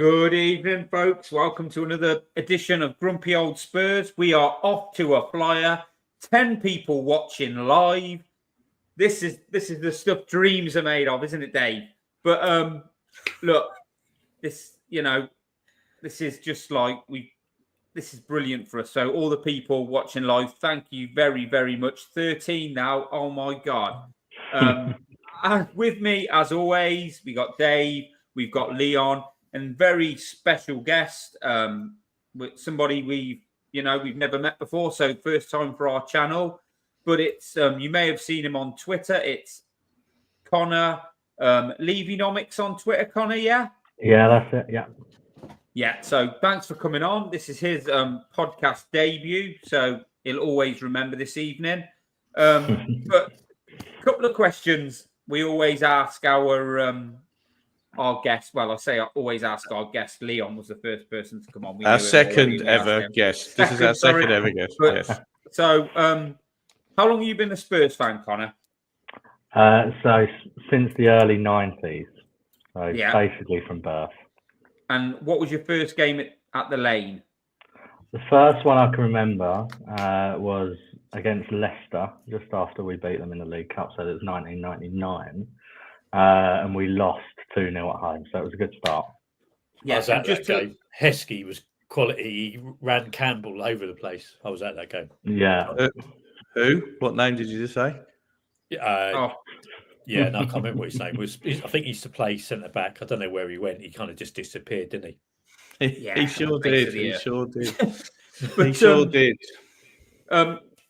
Good evening, folks. Welcome to another edition of Grumpy Old Spurs. We are off to a flyer. 10 people watching live. This is the stuff dreams are made of, isn't it, Dave? But look, this is just like this is brilliant for us. So all the people watching live, thank you very, very much. 13 now. Oh my God. And with me, as always, we got Dave, we've got Leon, and very special guest, with somebody we've never met before. So first time for our channel, but it's you may have seen him on Twitter. It's Connor, Levynomics on Twitter. Connor, yeah, that's it. Yeah. So thanks for coming on. This is his podcast debut, so he'll always remember this evening. But a couple of questions we always ask our guest. Well, I always ask our guest. Leon was the first person to come on. Our second ever guest. This is our second ever guest. Yes. So, how long have you been a Spurs fan, Connor? So since the early 90s. So basically from birth. And what was your first game at the Lane? The first one I can remember was against Leicester, just after we beat them in the League Cup. So it was 1999. And we lost 2-0 at home. So it was a good start. Yeah, I was at that game. Heskey was quality. He ran Campbell over the place. I was at that game. Yeah. Who? What name did you just say? Yeah, no, I can't remember what his name was. I think he used to play centre back. I don't know where he went. He kind of just disappeared, didn't he? He sure did. He sure did. But, he sure did.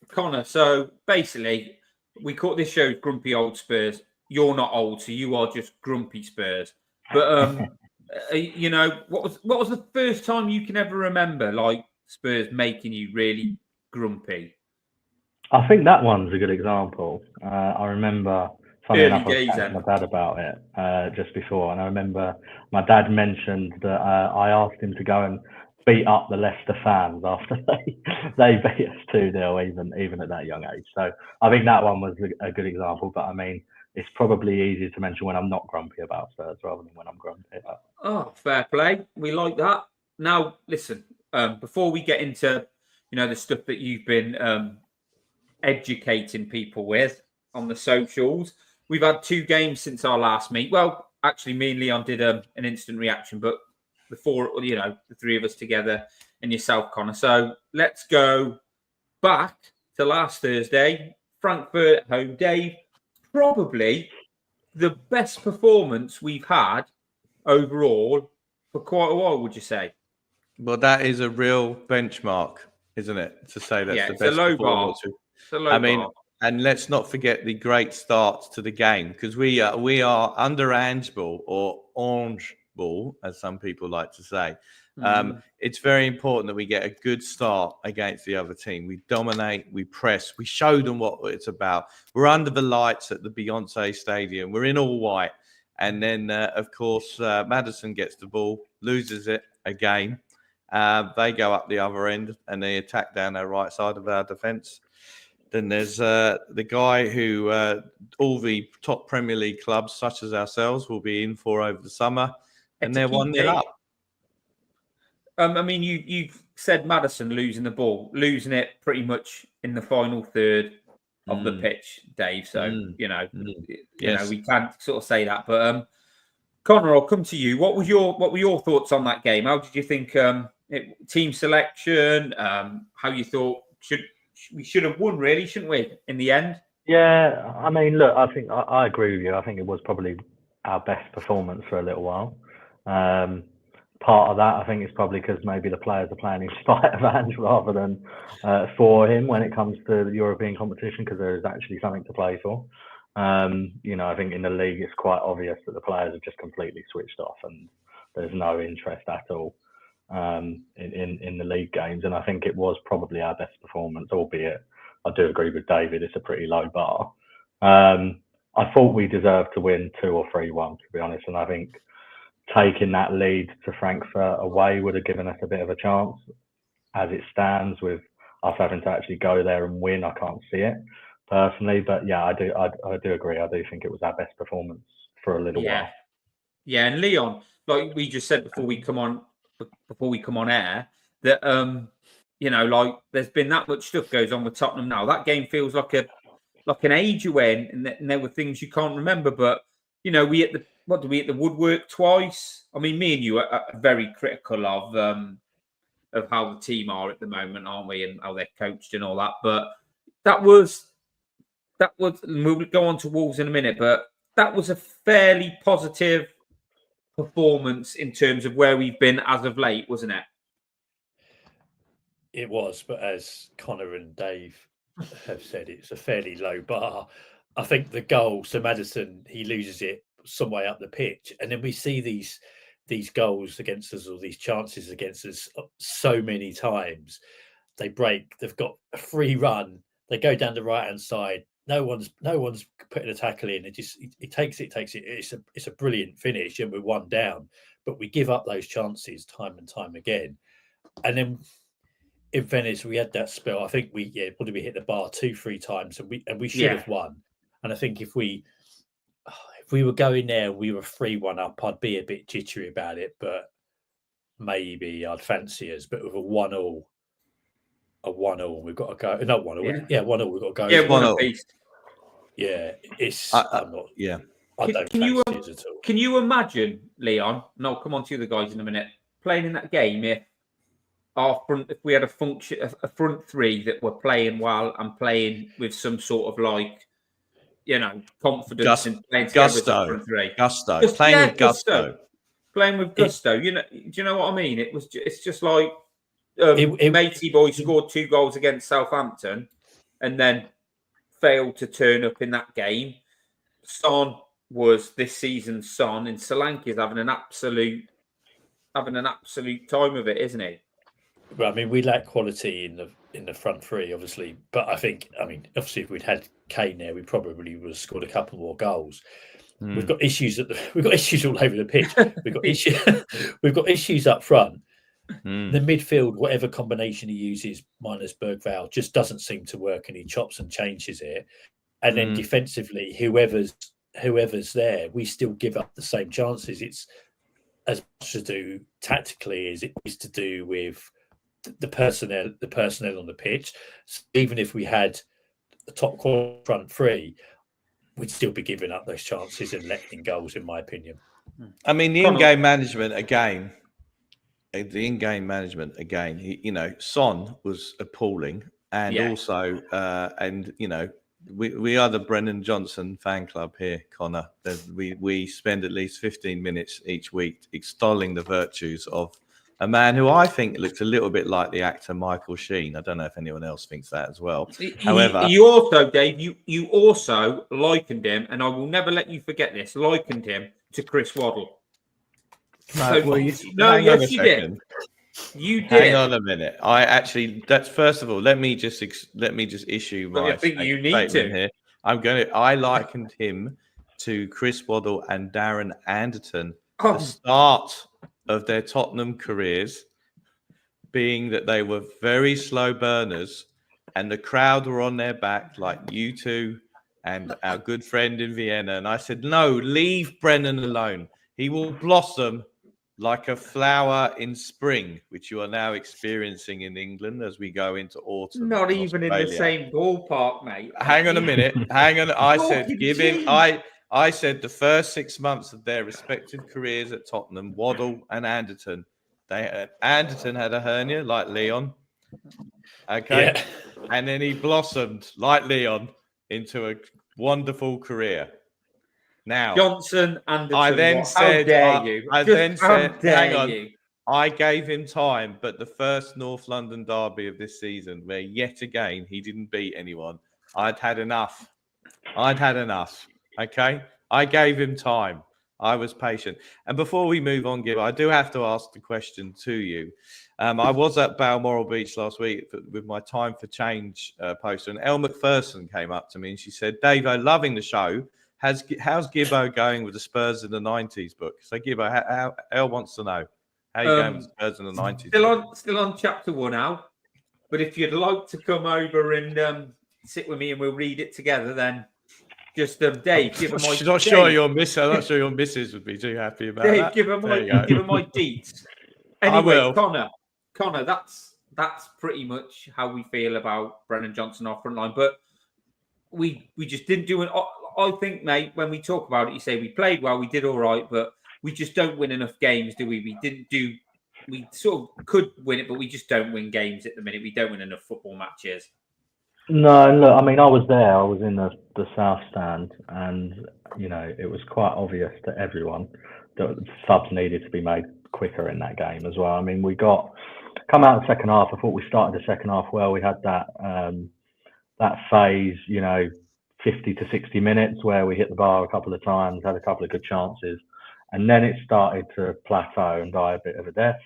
Connor, so basically, we call this show Grumpy Old Spurs. You're not old, so you are just grumpy Spurs. But what was the first time you can ever remember, like Spurs making you really grumpy? I think that one's a good example. I remember, funny enough, I was talking to my dad about it just before, and I remember my dad mentioned that I asked him to go and beat up the Leicester fans after they beat us 2-0, even at that young age. So I think that one was a good example. But I mean, it's probably easier to mention when I'm not grumpy about Spurs rather than when I'm grumpy. Oh, fair play. We like that. Now, listen, before we get into, the stuff that you've been educating people with on the socials, we've had 2 games since our last meet. Well, actually, me and Leon did an instant reaction, but the 3 of us together and yourself, Connor. So let's go back to last Thursday, Frankfurt at home. Dave, probably the best performance we've had overall for quite a while, would you say? Well, that is a real benchmark, isn't it? To say that's the best performance. It's a low bar. And let's not forget the great starts to the game, because we are under Ange ball, or Ange ball, as some people like to say. It's very important that we get a good start against the other team. We dominate, we press, we show them what it's about. We're under the lights at the Beyonce Stadium. We're in all white. And then, of course, Maddison gets the ball, loses it again. They go up the other end and they attack down our right side of our defence. Then there's the guy who all the top Premier League clubs, such as ourselves, will be in for over the summer. And they're 1-0 up. I mean, you've said Maddison losing the ball, losing it pretty much in the final third of the pitch, Dave. So, we can't sort of say that. But Connor, I'll come to you. What were your thoughts on that game? How did you think team selection? How you thought we should have won, really, shouldn't we, in the end? Yeah, I mean, look, I think I agree with you. I think it was probably our best performance for a little while. Part of that, I think, is probably because maybe the players are playing in spite of Ange rather than for him when it comes to the European competition, because there is actually something to play for. I think in the league it's quite obvious that the players have just completely switched off and there's no interest at all in the league games. And I think it was probably our best performance, albeit I do agree with David, it's a pretty low bar. I thought we deserved to win 2 or 3-1, to be honest, and I think taking that lead to Frankfurt away would have given us a bit of a chance. As it stands, with us having to actually go there and win, I can't see it personally. But yeah, I do agree. I do think it was our best performance for a little while. Yeah, and Leon, like we just said before we come on air, that like there's been that much stuff goes on with Tottenham now. That game feels like an age away, and there were things you can't remember. But we hit the woodwork twice. I mean, me and you are very critical of how the team are at the moment, aren't we, and how they're coached and all that. But that was. We'll go on to Wolves in a minute, but that was a fairly positive performance in terms of where we've been as of late, wasn't it? It was, but as Connor and Dave have said, it's a fairly low bar. I think the goal, so Maddison, he loses it some way up the pitch, and then we see these goals against us, or these chances against us, so many times. They break. They've got a free run. They go down the right hand side. No one's putting a tackle in. It takes it. It's a brilliant finish, and we're 1 down. But we give up those chances time and time again. And then in Venice, we had that spell. I think we hit the bar 2-3 times, and we should have won. And I think if we were going there, we were 3-1 up, I'd be a bit jittery about it. But maybe I'd fancy us. But with a 1-1, we've got to go. Not 1-1. Yeah, 1-1. We've got to go. Yeah, 1-1. Yeah, it's. I'm not. Yeah. I don't fancy it at all. Can you imagine, Leon? And I'll come on to the guys in a minute. Playing in that game, if we had a front three that were playing well and playing with some sort of confidence in playing gusto, front three. Gusto, playing with gusto. Playing with gusto. Do you know what I mean? It's just like Matey boy scored 2 goals against Southampton and then failed to turn up in that game. Son was this season's Son, and Solanke's having an absolute time of it, isn't he? Well, I mean, we lack quality in the front three, obviously. But obviously, if we'd had Kane there, we probably would have scored a couple more goals. We've got issues we've got issues all over the pitch. We've got issues up front. The midfield, whatever combination he uses, minus Bergvall, just doesn't seem to work, and he chops and changes it. And then defensively, whoever's there, we still give up the same chances. It's as much to do tactically as it is to do with the personnel on the pitch. So even if we had the top quality front three, we'd still be giving up those chances and letting goals, in my opinion. I mean, the in-game management again. Son was appalling, and also, we are the Brennan Johnson fan club here, Connor. We spend at least 15 minutes each week extolling the virtues of a man who I think looks a little bit like the actor Michael Sheen. I don't know if anyone else thinks that as well. However, you also, Dave, you also likened him, and I will never let you forget this, likened him to Chris Waddle. Yes, you did. You did. Hang on a minute. First of all, let me just issue my statement here. I likened him to Chris Waddle and Darren Anderton. The start of their Tottenham careers being that they were very slow burners, and the crowd were on their back, like you two and our good friend in Vienna. And I said, no, leave Brennan alone. He will blossom like a flower in spring, which you are now experiencing in England as we go into autumn. Not even Australia. In the same ballpark, mate. Hang on a minute. I said the first 6 months of their respective careers at Tottenham, Waddle and Anderton, Anderton had a hernia like Leon. Okay. Yeah. And then he blossomed like Leon into a wonderful career. Now, Johnson, Anderton, I then said, hang on. I gave him time, but the first North London derby of this season, where yet again he didn't beat anyone, I'd had enough. Okay, I gave him time. I was patient. And before we move on, Gib, I do have to ask the question to you. I was at Balmoral Beach last week with my Time for Change poster, and Elle McPherson came up to me and she said, Dave, I'm loving the show. How's Gibbo going with the Spurs in the 90s book? So Gibbo, Elle wants to know how you going with Spurs in the 90s. Still on chapter 1 now. But if you'd like to come over and sit with me and we'll read it together, then Just Dave, give them my. I'm not sure your missus would be too happy about Dave, that. give them my deets. I Anyway, will. Connor, that's pretty much how we feel about Brennan Johnson off front line. But we just didn't do it. I think, mate, when we talk about it, you say we played well, we did all right, but we just don't win enough games, do we? We sort of could win it, but we just don't win games at the minute. We don't win enough football matches. No, look, I mean, I was there. I was in the south stand, and it was quite obvious to everyone that subs needed to be made quicker in that game as well. I mean, we come out the second half. I thought we started the second half well. We had that phase, 50 to 60 minutes where we hit the bar a couple of times, had a couple of good chances, and then it started to plateau and die a bit of a death.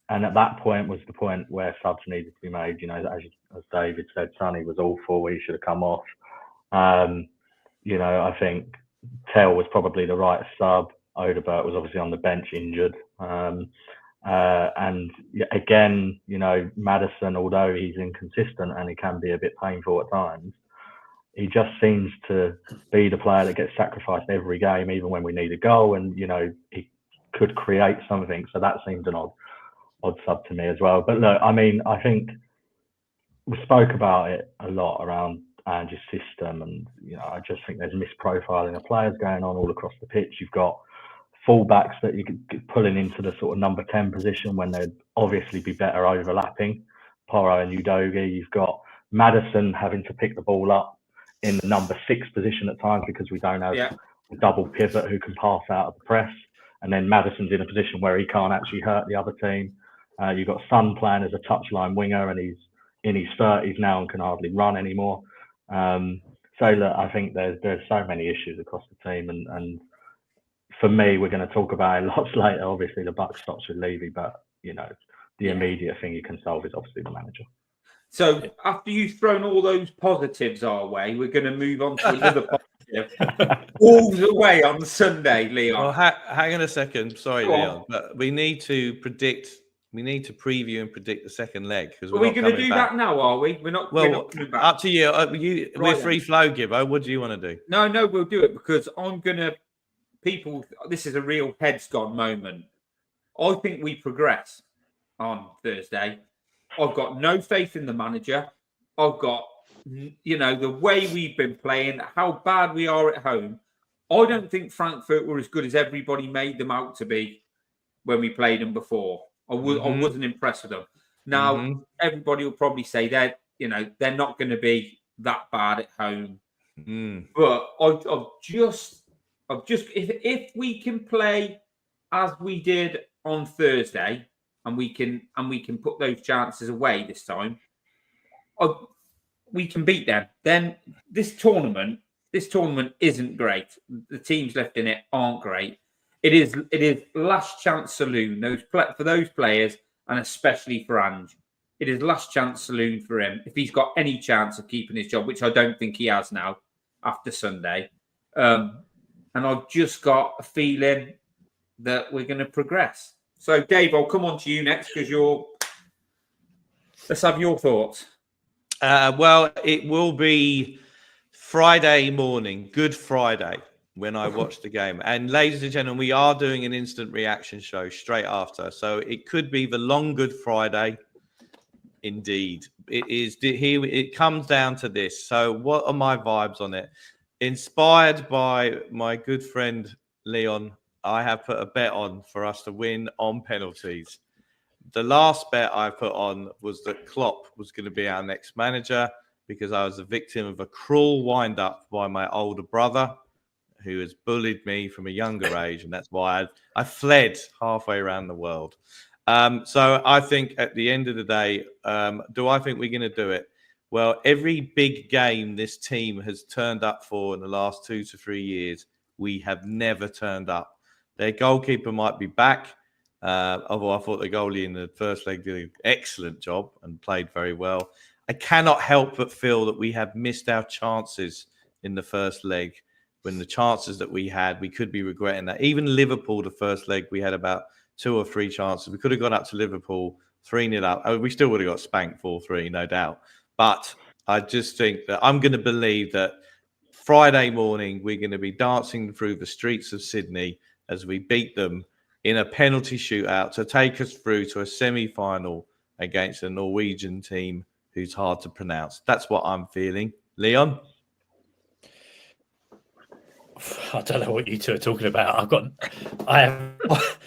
And at that point was the point where subs needed to be made. As David said, Sonny was awful. He should have come off. I think Tell was probably the right sub. Odegaard was obviously on the bench injured. And again, Maddison, although he's inconsistent and he can be a bit painful at times, he just seems to be the player that gets sacrificed every game, even when we need a goal. And, he could create something. So that seemed an odd sub to me as well. But look, I mean, I think we spoke about it a lot around Ange's system, and I just think there's misprofiling of players going on all across the pitch. You've got fullbacks that you could pulling into the sort of number 10 position when they'd obviously be better overlapping Porro and Udogie. You've got Maddison having to pick the ball up in the number 6 position at times because we don't have a double pivot who can pass out of the press. And then Maddison's in a position where he can't actually hurt the other team. You've got Son playing as a touchline winger, and he's in his 30s now and can hardly run anymore. So look, I think there's so many issues across the team, and for me, we're going to talk about it lots later. Obviously, the buck stops with Levy, but the immediate thing you can solve is obviously the manager. So after you've thrown all those positives our way, we're going to move on to another positive. Wolves away on Sunday, Leon. Well, hang on a second. Sorry, Leon, but we need to predict. We need to preview and predict the second leg because are we going to do that now? Are we? We're not. Well, we're not coming back. Up to you. We're free flow, Gibbo. What do you want to do? No, we'll do it because I'm going to. People, this is a real heads gone moment. I think we progress on Thursday. I've got no faith in the manager. I've got, the way we've been playing, how bad we are at home. I don't think Frankfurt were as good as everybody made them out to be when we played them before. I wasn't impressed with them. Now, everybody will probably say they're not going to be that bad at home. But I've just if we can play as we did on Thursday, and we can put those chances away this time, we can beat them. Then this tournament isn't great. The teams left in it aren't great. It is last chance saloon. For those players, and especially for Ange, it is last chance saloon for him if he's got any chance of keeping his job, which I don't think he has now after Sunday. And I've just got a feeling that we're going to progress. So, Dave, I'll come on to you next because let's have your thoughts. Well, it will be Friday morning, Good Friday, when I watch the game. And ladies and gentlemen, we are doing an instant reaction show straight after. So it could be the long Good Friday. Indeed. It is here. It comes down to this. So what are my vibes on it? Inspired by my good friend Leon, I have put a bet on for us to win on penalties. The last bet I put on was that Klopp was going to be our next manager because I was a victim of a cruel wind-up by my older brother who has bullied me from a younger age, and that's why I fled halfway around the world. So I think at the end of the day, do I think we're going to do it? Well, every big game this team has turned up for in the last 2 to 3 years, we have never turned up. Their goalkeeper might be back, although I thought the goalie in the first leg did an excellent job and played very well. I cannot help but feel that we have missed our chances in the first leg. When the chances that we had, we could be regretting that. Even Liverpool, the first leg, we had about 2 or 3 chances. We could have gone up to Liverpool 3-0 up. We still would have got spanked 4-3, no doubt. But I just think that I'm going to believe that Friday morning, we're going to be dancing through the streets of Sydney as we beat them in a penalty shootout to take us through to a semi-final against a Norwegian team who's hard to pronounce. That's what I'm feeling. Leon? I don't know what you two are talking about. I have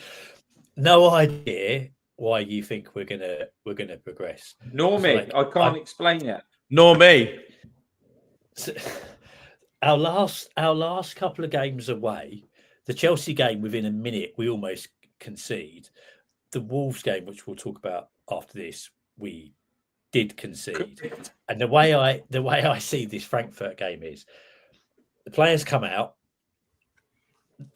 no idea why you think we're gonna progress. Nor me. I can't explain it. Nor me. So, our last couple of games away, the Chelsea game within a minute we almost concede. The Wolves game, which we'll talk about after this, we did concede. And the way I see this Frankfurt game is the players come out,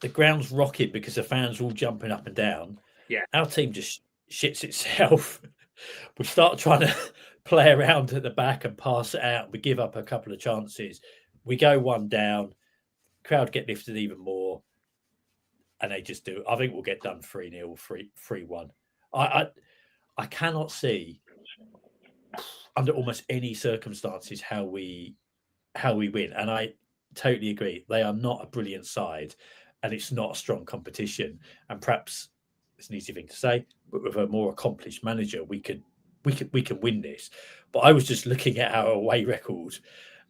the ground's rocking because the fans are all jumping up and down. Yeah. Our team just shits itself. We start trying to play around at the back and pass it out. We give up a couple of chances. We go one down. Crowd get lifted even more. And they just do. I think we'll get done 3-0, 3-1. I cannot see under almost any circumstances how we win. And I totally agree. They are not a brilliant side. And it's not a strong competition. And perhaps it's an easy thing to say, but with a more accomplished manager, we can win this. But I was just looking at our away record,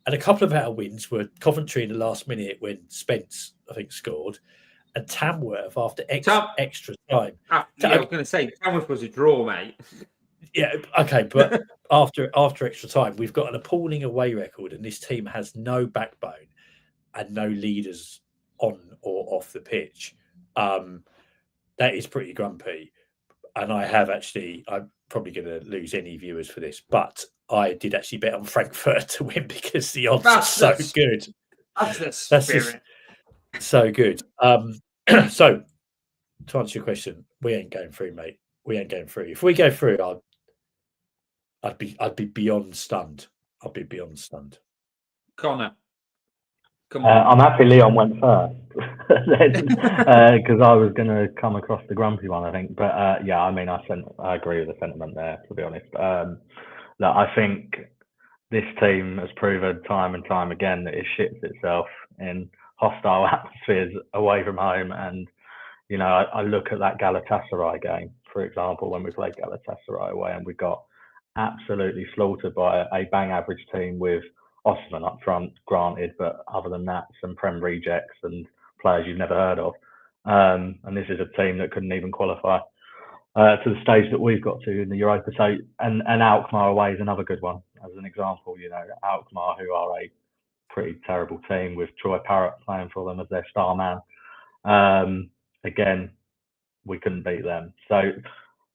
and a couple of our wins were Coventry in the last minute when Spence, I think, scored, and Tamworth after extra time. I was going to say Tamworth was a draw, mate. Yeah, okay, but after extra time, we've got an appalling away record, and this team has no backbone and no leaders on or off the pitch. That is pretty grumpy. And I'm probably going to lose any viewers for this, but I did actually bet on Frankfurt to win because the odds are so good. That's the spirit. So good. So to answer your question, we ain't going through, mate. We ain't going through. If we go through, I'd be beyond stunned. I'll be beyond stunned. Connor, come on. I'm happy Leon went first because I was going to come across the grumpy one, I think. But yeah, I mean, I agree with the sentiment there, to be honest. Look, I think this team has proven time and time again that it shits itself in hostile atmospheres away from home. And, you know, I look at that Galatasaray game, for example, when we played Galatasaray away and we got absolutely slaughtered by a bang average team with Osman up front, granted, but other than that, some Prem rejects and players you've never heard of. And this is a team that couldn't even qualify to the stage that we've got to in the Europa. So, and Alkmaar away is another good one, as an example. You know, Alkmaar, who are a pretty terrible team with Troy Parrott playing for them as their star man. Again, we couldn't beat them. So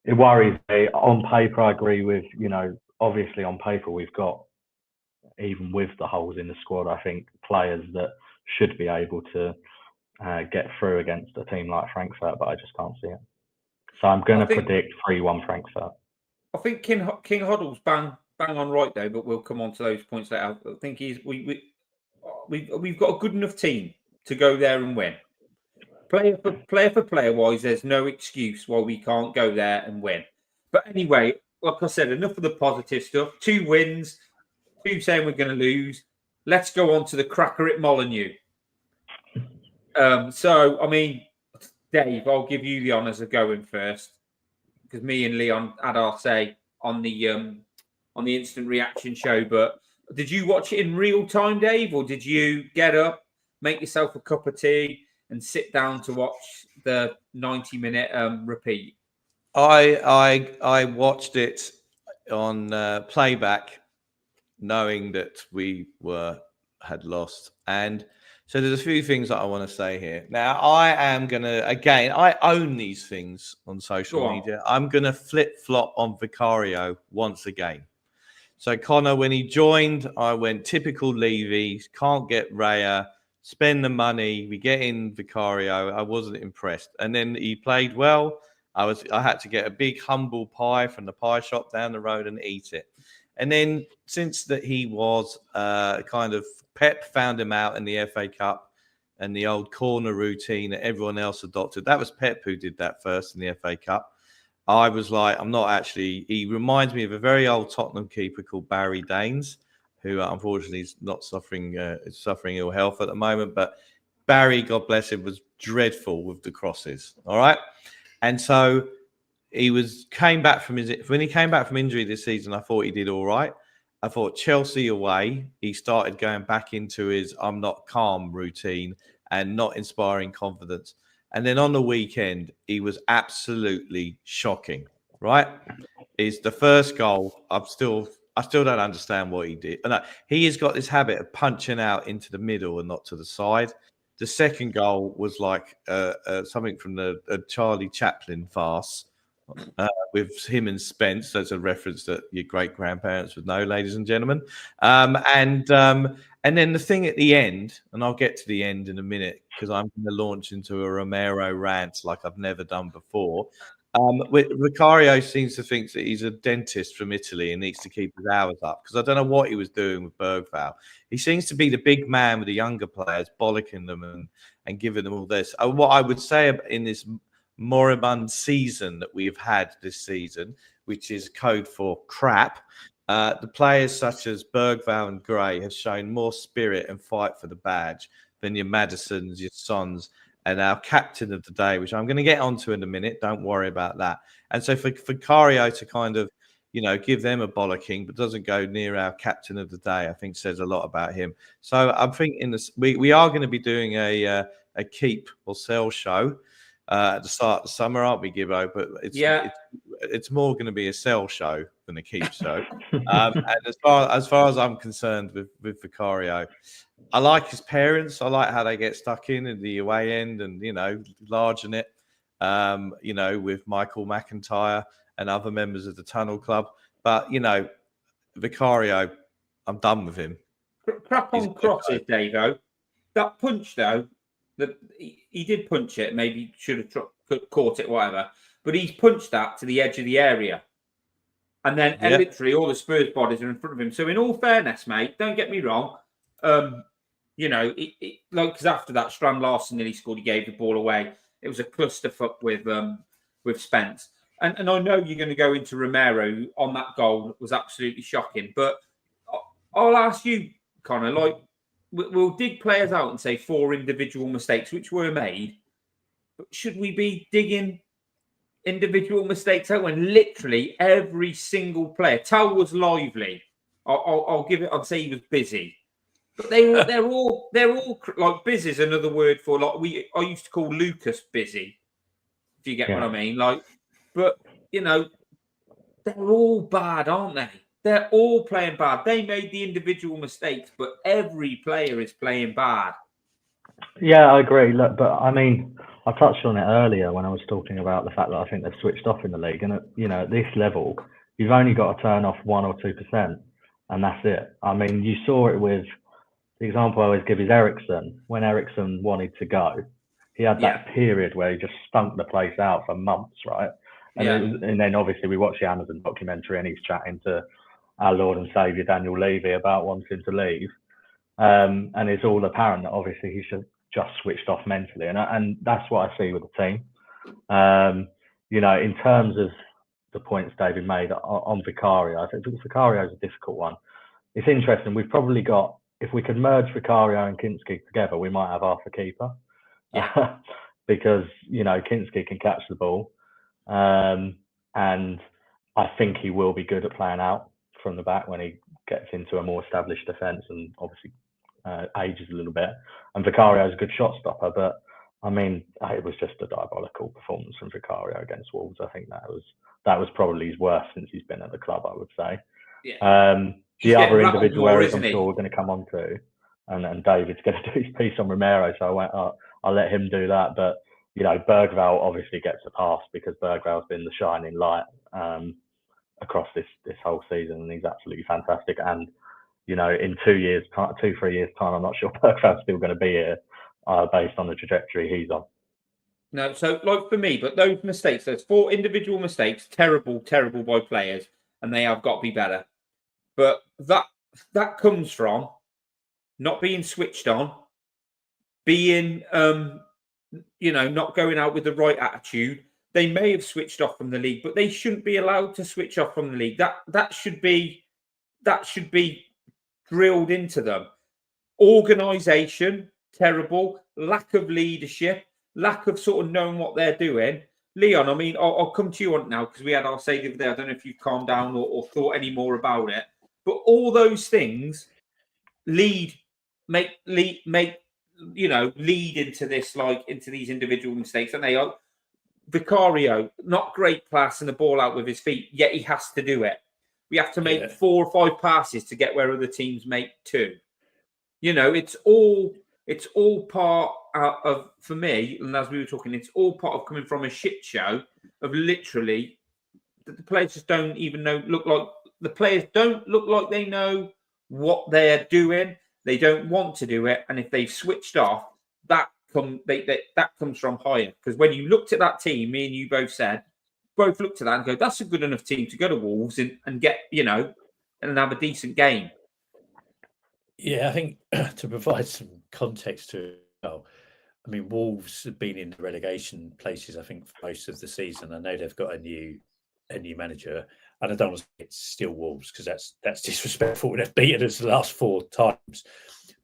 it worries me. On paper, I agree with, you know, obviously on paper, we've got, even with the holes in the squad, I think players that should be able to get through against a team like Frankfurt, but I just can't see it. So I'm going to predict 3-1 Frankfurt. I think King Hoddle's bang on right though, but we'll come on to those points later. I think we've got a good enough team to go there and win. Player for player wise, there's no excuse why we can't go there and win. But anyway, like I said, enough of the positive stuff. 2 wins, 2 saying we're going to lose. Let's go on to the cracker at Molineux. So, I mean, Dave, I'll give you the honours of going first because me and Leon had our say on the instant reaction show. But did you watch it in real time, Dave, or did you get up, make yourself a cup of tea, and sit down to watch the 90-minute repeat? I watched it on playback, knowing that we had lost. And so there's a few things that I want to say here. Now, I am going to, again, I own these things on social media. I'm going to flip-flop on Vicario once again. So Connor, when he joined, I went typical Levy, can't get Raya, spend the money, we get in Vicario. I wasn't impressed. And then he played well. I had to get a big humble pie from the pie shop down the road and eat it. And then since that he was kind of, Pep found him out in the FA Cup and the old corner routine that everyone else adopted. That was Pep who did that first in the FA Cup. I was like, I'm not actually, he reminds me of a very old Tottenham keeper called Barry Daines, who unfortunately is not suffering ill health at the moment. But Barry, God bless him, was dreadful with the crosses. All right, and so when he came back from injury this season, I thought he did all right. I thought Chelsea away, he started going back into his "I'm not calm" routine and not inspiring confidence. And then on the weekend, he was absolutely shocking. Right, is the first goal. I still don't understand what he did. No, he has got this habit of punching out into the middle and not to the side. The second goal was like something from the Charlie Chaplin farce. With him and Spence, that's a reference that your great grandparents would know, ladies and gentlemen. And then the thing at the end, and I'll get to the end in a minute because I'm going to launch into a Romero rant like I've never done before. Vicario seems to think that he's a dentist from Italy and needs to keep his hours up because I don't know what he was doing with Bergvall. He seems to be the big man with the younger players, bollocking them and giving them all this. What I would say in this moribund season that we've had this season, which is code for crap, the players such as Bergvall and Gray have shown more spirit and fight for the badge than your Madisons, your Sons, and our captain of the day, which I'm going to get onto in a minute. Don't worry about that. And so for Vicario to kind of, give them a bollocking, but doesn't go near our captain of the day, I think says a lot about him. So I'm thinking we are going to be doing a keep or sell show at the start of the summer, aren't we, Gibbo? But it's more going to be a sell show than a keep show. And as far as I'm concerned with Vicario, I like his parents. I like how they get stuck in the away end and, largen it, with Michael McIntyre and other members of the Tunnel Club. But, Vicario, I'm done with him. Crap on crosses, Davo. That punch, though, that he did punch it. Maybe should have caught it, whatever. But he's punched that to the edge of the area. And then literally all the Spurs bodies are in front of him. So in all fairness, mate, don't get me wrong. Because after that, Strand Larsen nearly scored. He gave the ball away. It was a clusterfuck with Spence. And I know you're going to go into Romero, who on that goal was absolutely shocking. But I'll ask you, Connor, we'll dig players out and say 4 individual mistakes which were made. But should we be digging individual mistakes out when literally every single player? Tal was lively. I'll give it. I'd say he was busy. But they're all like busy is another word for I used to call Lucas busy. If you get what I mean, but they're all bad, aren't they? They're all playing bad. They made the individual mistakes, but every player is playing bad. Yeah, I agree. Look, but I mean, I touched on it earlier when I was talking about the fact that I think they've switched off in the league, and at this level, you've only got to turn off 1 or 2%, and that's it. I mean, you saw it with. The example I always give is Ericsson. When Ericsson wanted to go, he had that period where he just stunk the place out for months, right? And then obviously we watched the Amazon documentary and he's chatting to our Lord and Saviour Daniel Levy about wanting to leave. And it's all apparent that obviously he's just switched off mentally. And that's what I see with the team. In terms of the points David made on Vicario, I think Vicario is a difficult one. It's interesting. We've probably got, if we could merge Vicario and Kinski together, we might have half a keeper. Yeah. Because, Kinski can catch the ball. And I think he will be good at playing out from the back when he gets into a more established defence and obviously ages a little bit. And Vicario is a good shot stopper. But, I mean, it was just a diabolical performance from Vicario against Wolves. I think that was probably his worst since he's been at the club, I would say. Yeah. The other individual areas I'm sure we're going to come on to, and David's going to do his piece on Romero, so I'll let him do that. But, Bergvall obviously gets a pass because Bergvall's been the shining light across this whole season, and he's absolutely fantastic. And, in 3 years' time, I'm not sure Bergvall's still going to be here based on the trajectory he's on. No, so for me, but those mistakes, those 4 individual mistakes, terrible by players, and they have got to be better. But that comes from not being switched on, being, not going out with the right attitude. They may have switched off from the league, but they shouldn't be allowed to switch off from the league. That should be drilled into them. Organisation, terrible. Lack of leadership, lack of sort of knowing what they're doing. Leon, I mean, I'll come to you on now because we had our say the other day. I don't know if you've calmed down or thought any more about it, but all those things lead into this, like into these individual mistakes, and they are. Vicario, not great pass and the ball out with his feet, yet he has to do it. We have to make 4 or 5 passes to get where other teams make 2. It's all part of, for me, and as we were talking, it's all part of coming from a shit show of literally the players just don't even look like they know what they're doing. They don't want to do it, and if they've switched off, that comes from higher. Because when you looked at that team, me and you both looked at that and go, that's a good enough team to go to Wolves and get, and have a decent game. Yeah, I think to provide some context to it, I mean, Wolves have been in the relegation places, I think, for most of the season. I know they've got a new manager, and I don't want to say it's still Wolves because that's disrespectful. They've beaten us the last 4 times,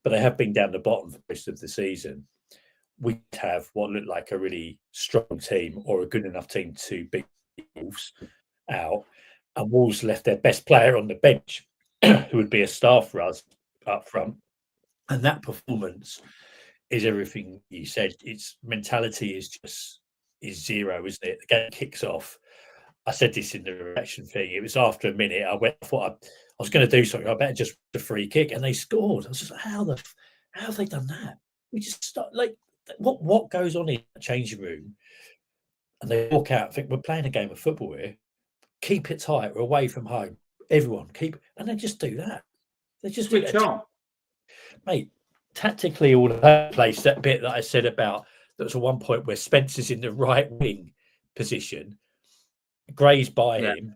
but they have been down the bottom for most of the season. We have what looked like a really strong team or a good enough team to beat Wolves out, and Wolves left their best player on the bench, who would be a star for us up front. And that performance is everything you said. Its mentality is zero, isn't it? The game kicks off. I said this in the reaction thing. It was after a minute. I thought I was going to do something. I better just the free kick, and they scored. I was just like, how have they done that? We just start like. What goes on in the changing room? And they walk out. I think we're playing a game of football here. Keep it tight. We're away from home. Everyone keep, and they just do that. They just switch on, mate. Tactically, all over the place. That bit that I said about there was one point where Spencer's in the right wing position, Gray's by him,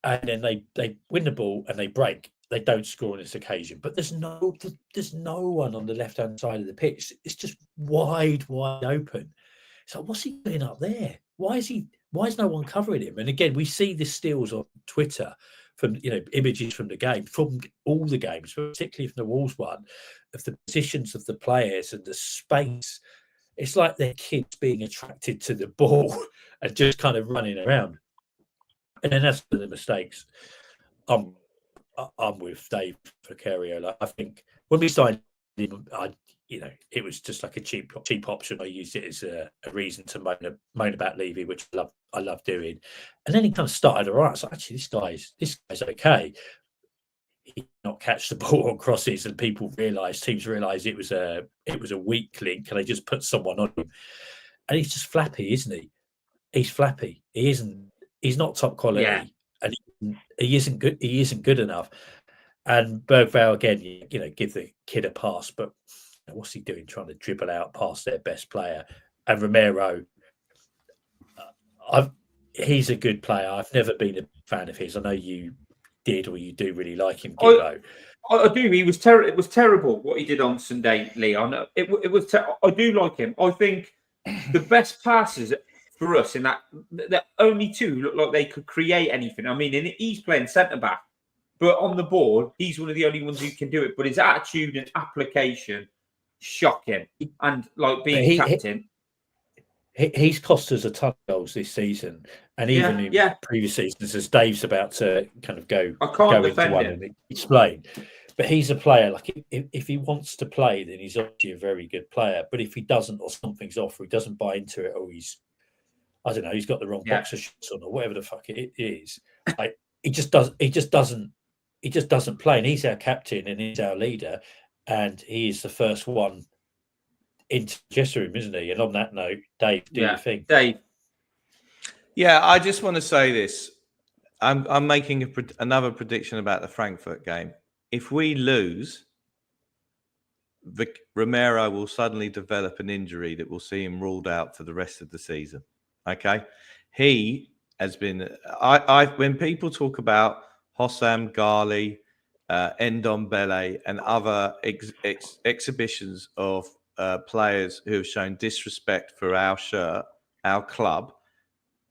and then they win the ball and they break. They don't score on this occasion, but there's no one on the left-hand side of the pitch. It's just wide open. So what's he doing up there? Why is no one covering him? And again, we see the steals on Twitter from images from the game, from all the games, particularly from the Wolves one, of the positions of the players and the space. It's like they're kids being attracted to the ball and just kind of running around. And then that's the mistakes. I'm with Dave Vicario. I think when we signed him, it was just like a cheap option. I used it as a reason to moan about Levy, which I love doing. And then he kind of started all right. So actually, this guy's okay. He did not catch the ball on crosses, and teams realised it was a weak link, and they just put someone on him. And he's just flappy, isn't he? He's flappy. He's not top quality, and he isn't good. He isn't good enough. And Bergvall again, give the kid a pass, but what's he doing trying to dribble out past their best player? And Romero, he's a good player. I've never been a fan of his. I know you did, or you do really like him, Gibbo. I do. It was terrible what he did on Sunday, Leon. It was. I do like him. I think the best passes for us in that only 2 look like they could create anything. I mean, he's playing centre back, but on the board, he's one of the only ones who can do it. But his attitude and application, shocking. And like being captain. He's cost us a ton of goals this season. And even in previous seasons, as Dave's about to kind of go into one and explain. But he's a player, like if he wants to play, then he's obviously a very good player. But if he doesn't, or something's off, or he doesn't buy into it, or he's got the wrong boxer shorts on, or whatever the fuck it is. Like he just doesn't play. And he's our captain and he's our leader, and he is the first one into the dressing room, isn't he? And on that note, Dave, do you think? Dave. Yeah, I just want to say this. I'm making another prediction about the Frankfurt game. If we lose, Romero will suddenly develop an injury that will see him ruled out for the rest of the season. Okay, he has been. When people talk about Hossam Ghali, Ndombele, and other exhibitions of players who have shown disrespect for our shirt, our club,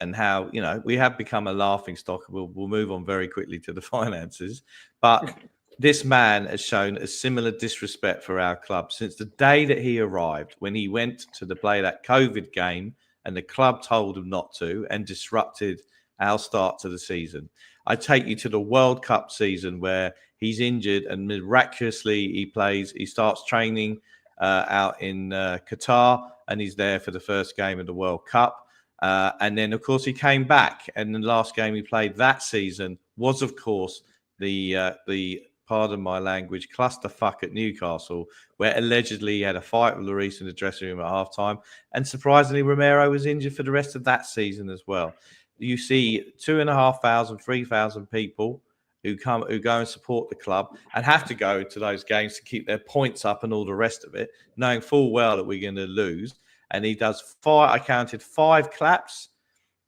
and how we have become a laughing stock. We'll move on very quickly to the finances, but this man has shown a similar disrespect for our club since the day that he arrived, when he went to play that COVID game and the club told him not to and disrupted our start to the season. I take you to the World Cup season where he's injured and miraculously he starts training out in Qatar, and he's there for the first game of the World Cup. And then, of course, he came back, and the last game he played that season was, of course, the pardon my language, clusterfuck at Newcastle, where allegedly he had a fight with Lloris in the dressing room at halftime. And surprisingly, Romero was injured for the rest of that season as well. You see 2,500, 3,000 people who go and support the club and have to go to those games to keep their points up and all the rest of it, knowing full well that we're going to lose. And he does I counted 5 claps,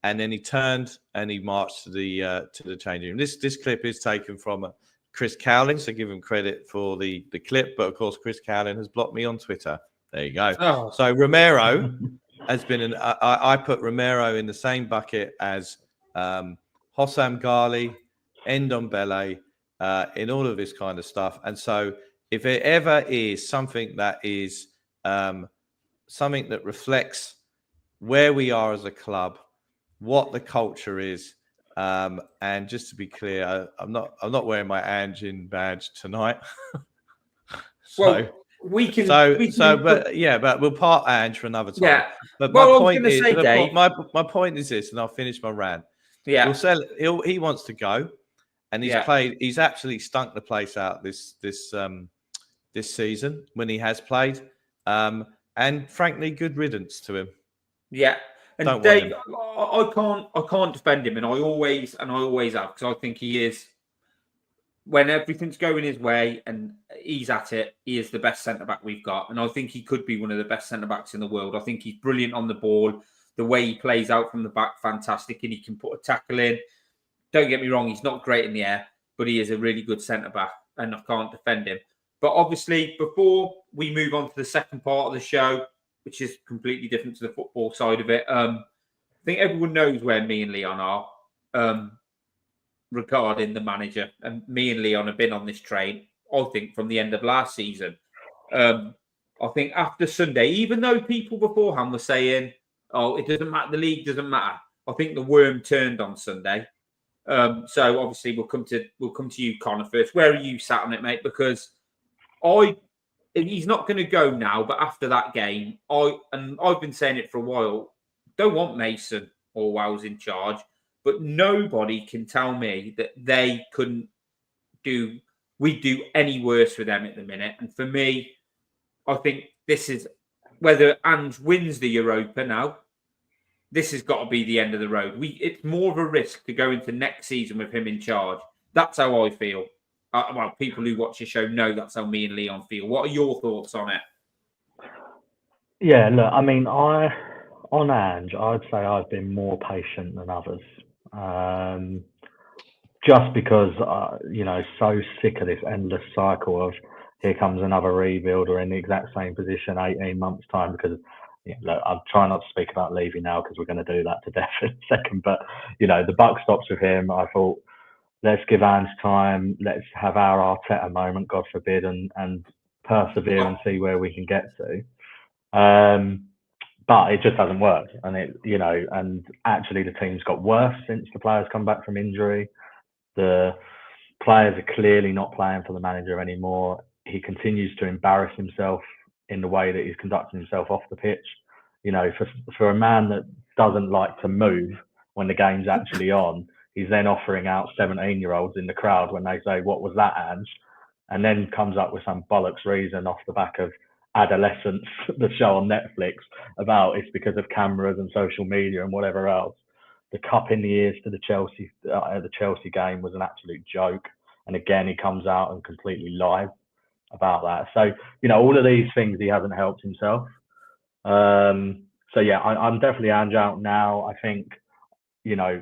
and then he turned and he marched to the changing room. This clip is taken from Chris Cowling, so give him credit for the clip. But of course, Chris Cowling has blocked me on Twitter. There you go. Oh. So Romero has been I put Romero in the same bucket as Hossam Ghali, Ndombele, in all of this kind of stuff. And so if it ever is something that is something that reflects where we are as a club, what the culture is, and just to be clear, I'm not wearing my Ange badge tonight. Well, we can. But we'll part Ange for another time. Yeah. But well, my point is, Dave, my point is this, and I'll finish my rant. Yeah. He wants to go, and he's played. He's absolutely stunk the place out this season when he has played. And frankly, good riddance to him. Yeah. And Dave, I can't defend him, and I always have, because I think he is, when everything's going his way and he's at it, he is the best centre-back we've got. And I think he could be one of the best centre-backs in the world. I think he's brilliant on the ball. The way he plays out from the back, fantastic, and he can put a tackle in. Don't get me wrong, he's not great in the air, but he is a really good centre-back, and I can't defend him. But obviously, before we move on to the second part of the show, which is completely different to the football side of it, I think everyone knows where me and Leon are regarding the manager. And me and Leon have been on this train, I think, from the end of last season. I think after Sunday, even though people beforehand were saying, oh, it doesn't matter, the league doesn't matter, I think the worm turned on Sunday. So obviously we'll come to you, Connor, first. Where are you sat on it, mate? Because he's not going to go now, but after that game, I've been saying it for a while, don't want Mason or Wells in charge, but nobody can tell me that they couldn't do any worse for them at the minute. And for me, I think this is, whether Ange wins the Europa now, this has got to be the end of the road. It's more of a risk to go into next season with him in charge. That's how I feel. Well, people who watch the show know that's how me and Leon feel. What are your thoughts on it? Yeah, look, I mean, on Ange, I'd say I've been more patient than others. Just because, so sick of this endless cycle of here comes another rebuild or in the exact same position 18 months' time. Because, look, I'm trying not to speak about Levy now because we're going to do that to death in a second. But, the buck stops with him. I thought, let's give Ange time. Let's have our Arteta moment, God forbid, and persevere and see where we can get to. But it just hasn't worked, and and actually the team's got worse since the players come back from injury. The players are clearly not playing for the manager anymore. He continues to embarrass himself in the way that he's conducting himself off the pitch. For a man that doesn't like to move when the game's actually on, he's then offering out 17-year-olds in the crowd when they say, "What was that, Ange?" And then comes up with some bollocks reason off the back of Adolescence, the show on Netflix, about it's because of cameras and social media and whatever else. The cup in the ears to the Chelsea game was an absolute joke. And again, he comes out and completely lies about that. So, all of these things, he hasn't helped himself. I'm definitely Ange out now. I think, I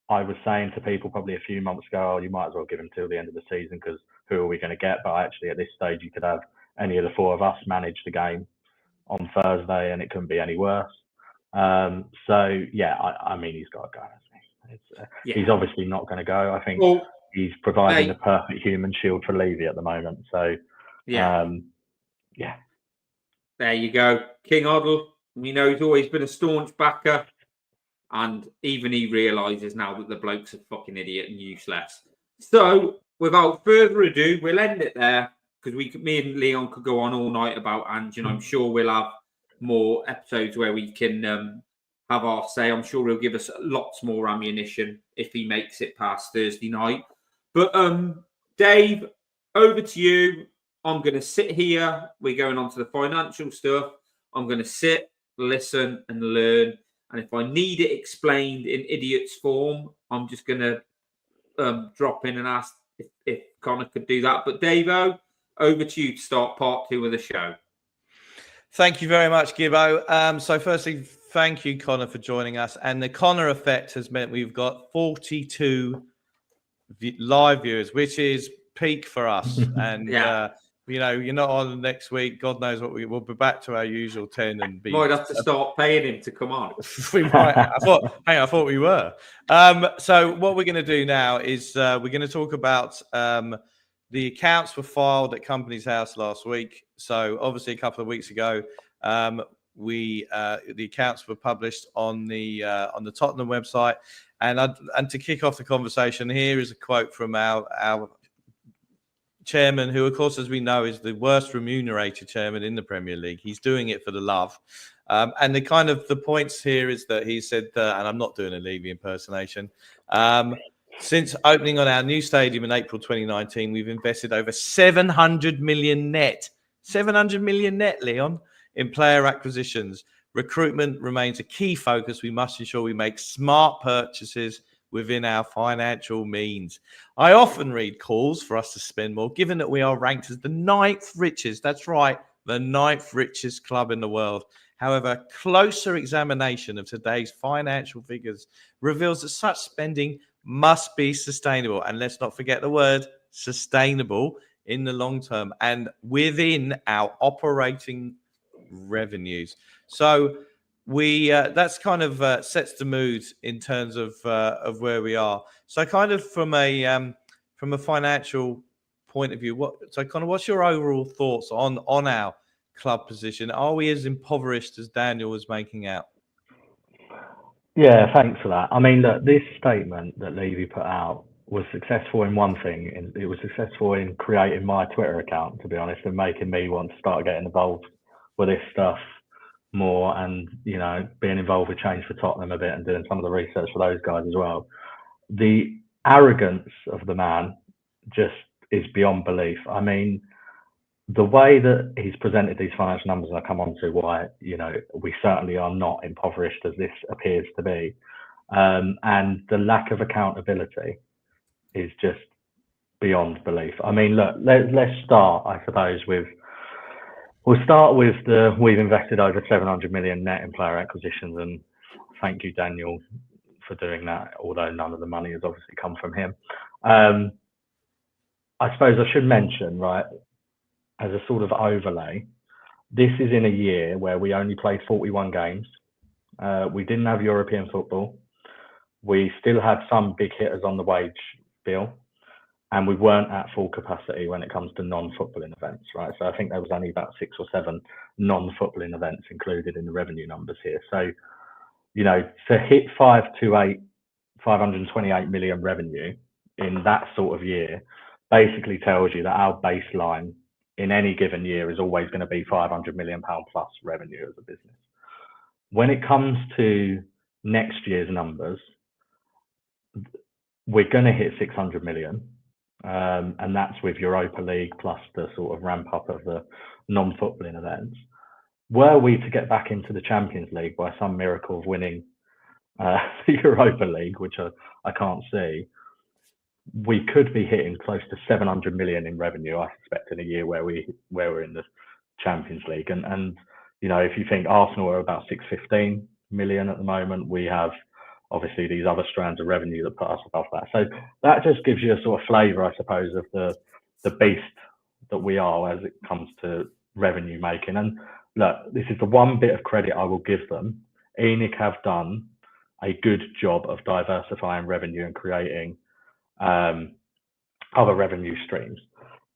was saying to people probably a few months ago, you might as well give him till the end of the season because who are we going to get? But actually, at this stage, you could have any of the four of us manage the game on Thursday, and it couldn't be any worse. I mean, he's got to go, hasn't he? He's obviously not going to go. I think he's providing Hey. the perfect human shield for Levy at the moment. So, Yeah. yeah. There you go. King Hoddle, we know he's always been a staunch backer. And even he realises now that the bloke's a fucking idiot and useless. So, without further ado, we'll end it there because me and Leon could go on all night about Ange, and I'm sure we'll have more episodes where we can have our say. I'm sure he'll give us lots more ammunition if he makes it past Thursday night. But Dave, over to you. I'm going to sit here. We're going on to the financial stuff. I'm going to sit, listen, and learn. And if I need it explained in idiot's form, I'm just going to drop in and ask if Connor could do that. But Davo, over to you to start part 2 of the show. Thank you very much, Gibbo. So firstly, thank you, Connor, for joining us. And the Connor effect has meant we've got 42 live viewers, which is peak for us. And you're not on next week. God knows what we'll be back to our usual 10 and be. Might have to start paying him to come on. We might. I thought we were. So what we're going to do now is we're going to talk about the accounts were filed at Companies House last week. So obviously a couple of weeks ago, the accounts were published on the Tottenham website. And to kick off the conversation, here is a quote from our chairman, who, of course, as we know, is the worst remunerated chairman in the Premier League. He's doing it for the love. And the points here is that he said, and I'm not doing a Levy impersonation, since opening on our new stadium in April 2019, we've invested over 700 million net. 700 million net, Leon, in player acquisitions. Recruitment remains a key focus. We must ensure we make smart purchases within our financial means. I often read calls for us to spend more, given that we are ranked as the 9th richest. That's right, the 9th richest club in the world. However, closer examination of today's financial figures reveals that such spending must be sustainable. And let's not forget the word sustainable in the long term and within our operating revenues. So that's kind of sets the mood in terms of where we are. So kind of from a financial point of view, what's your overall thoughts on our club position? Are we as impoverished as Daniel was making out? Yeah, thanks for that. I mean, look, this statement that Levy put out was successful in one thing. It was successful in creating my Twitter account, to be honest, and making me want to start getting involved with this stuff more, and being involved with Change for Tottenham a bit and doing some of the research for those guys as well. The arrogance of the man just is beyond belief. I mean, the way that he's presented these financial numbers, and I'll come on to why, we certainly are not impoverished as this appears to be. And the lack of accountability is just beyond belief. I mean, look, let's start, I suppose, we'll start with we've invested over 700 million net in player acquisitions, and thank you, Daniel, for doing that, although none of the money has obviously come from him. I suppose I should mention, right, as a sort of overlay, this is in a year where we only played 41 games. We didn't have European football. We still had some big hitters on the wage bill, and we weren't at full capacity when it comes to non-footballing events, right? So I think there was only about 6 or 7 non-footballing events included in the revenue numbers here. So, to hit 528 million revenue in that sort of year basically tells you that our baseline in any given year is always going to be £500 million plus revenue as a business. When it comes to next year's numbers, we're going to hit 600 million. And that's with Europa League plus the sort of ramp up of the non-footballing events. Were we to get back into the Champions League by some miracle of winning the Europa League, which I can't see, we could be hitting close to 700 million in revenue, I suspect, in a year where we're in the Champions League. And if you think Arsenal are about 615 million at the moment, we have obviously these other strands of revenue that put us above that. So that just gives you a sort of flavour, I suppose, of the beast that we are as it comes to revenue making. And look, this is the one bit of credit I will give them. ENIC have done a good job of diversifying revenue and creating other revenue streams.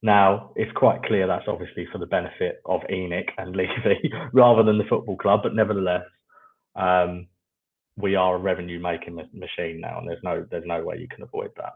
Now, it's quite clear that's obviously for the benefit of ENIC and Levy rather than the football club, but nevertheless, we are a revenue-making machine now, and there's no way you can avoid that.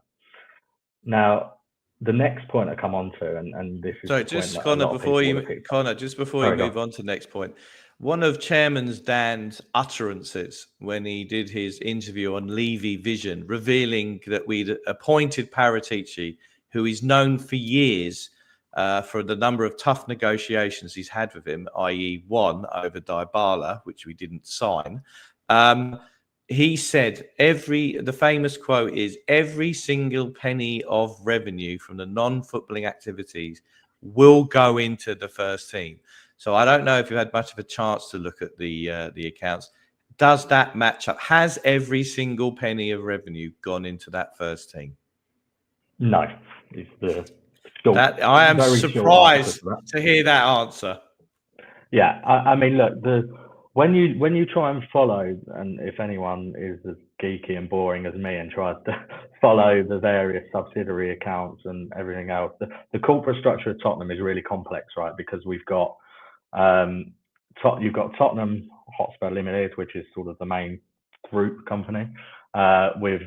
Now, the next point I come on to, and this is so just Connor, before you move on to the next point, one of Chairman Dan's utterances when he did his interview on Levy Vision, revealing that we'd appointed Paratici, who is known for years for the number of tough negotiations he's had with him, i.e. one over Dybala, which we didn't sign. He said the famous quote is, every single penny of revenue from the non-footballing activities will go into the first team. So I don't know if you've had much of a chance to look at the accounts. Does that match up? Has every single penny of revenue gone into that first team? No. I am surprised to hear that answer. Yeah, I mean, look, when you try and follow, and if anyone is as geeky and boring as me and tries to follow the various subsidiary accounts and everything else, the corporate structure of Tottenham is really complex, right? Because we've got you've got Tottenham Hotspur Limited, which is sort of the main group company, with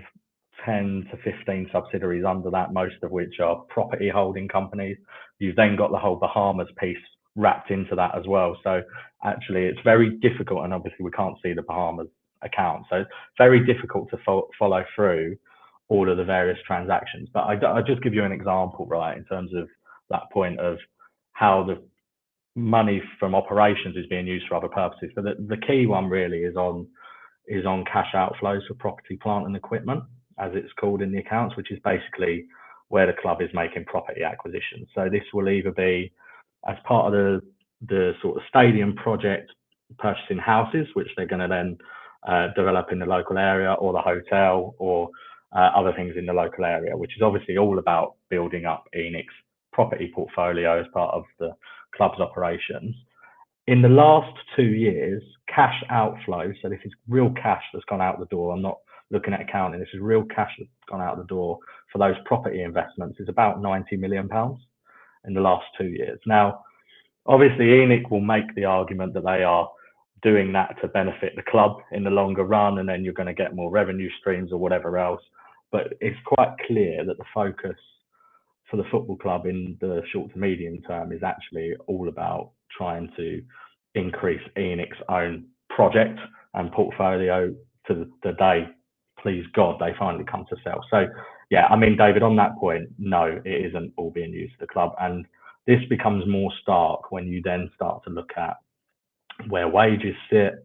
10 to 15 subsidiaries under that, most of which are property holding companies. You've then got the whole Bahamas piece wrapped into that as well. So actually it's very difficult, and obviously we can't see the Bahamas account, so it's very difficult to follow through all of the various transactions. But I'll just give you an example, right, in terms of that point of how the money from operations is being used for other purposes. So the key one really is on cash outflows for property, plant and equipment, as it's called in the accounts, which is basically where the club is making property acquisitions. So this will either be as part of the sort of stadium project, purchasing houses, which they're going to then develop in the local area, or the hotel, or other things in the local area, which is obviously all about building up ENIC's property portfolio as part of the club's operations. In the last 2 years, cash outflow, so this is real cash that's gone out the door, I'm not looking at accounting, this is real cash that's gone out the door for those property investments, is about £90 million in the last 2 years. Now, obviously, ENIC will make the argument that they are doing that to benefit the club in the longer run, and then you're going to get more revenue streams or whatever else. But it's quite clear that the focus for the football club in the short to medium term is actually all about trying to increase ENIC's own project and portfolio to the day, please God, they finally come to sell. So, yeah, I mean, David, on that point, no, it isn't all being used for the club. And this becomes more stark when you then start to look at where wages sit,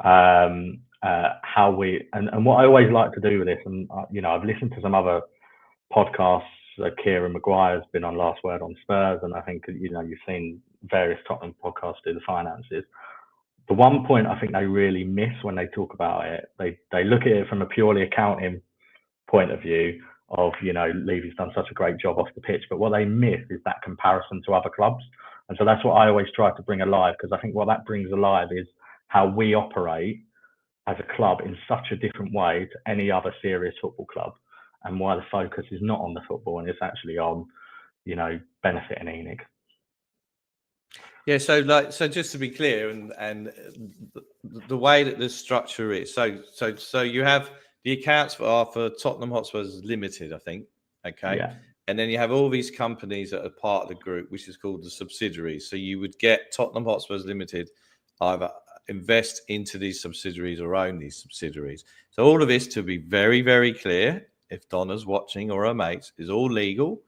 how we, and what I always like to do with this, and I've listened to some other podcasts. Kieran Maguire's been on Last Word on Spurs, and I think you've seen various Tottenham podcasts do the finances. The one point I think they really miss when they talk about it, they look at it from a purely accounting point of view of, Levy's done such a great job off the pitch, but what they miss is that comparison to other clubs. And so that's what I always try to bring alive, because I think what that brings alive is how we operate as a club in such a different way to any other serious football club, and why the focus is not on the football and it's actually on, benefiting ENIC. Yeah, so just to be clear, and the way that the structure is, so you have the accounts for Tottenham Hotspurs Limited, I think, okay, yeah. And then you have all these companies that are part of the group, which is called the subsidiaries. So you would get Tottenham Hotspurs Limited either invest into these subsidiaries or own these subsidiaries. So all of this, to be very, very clear, if Donna's watching or her mates, is all legal.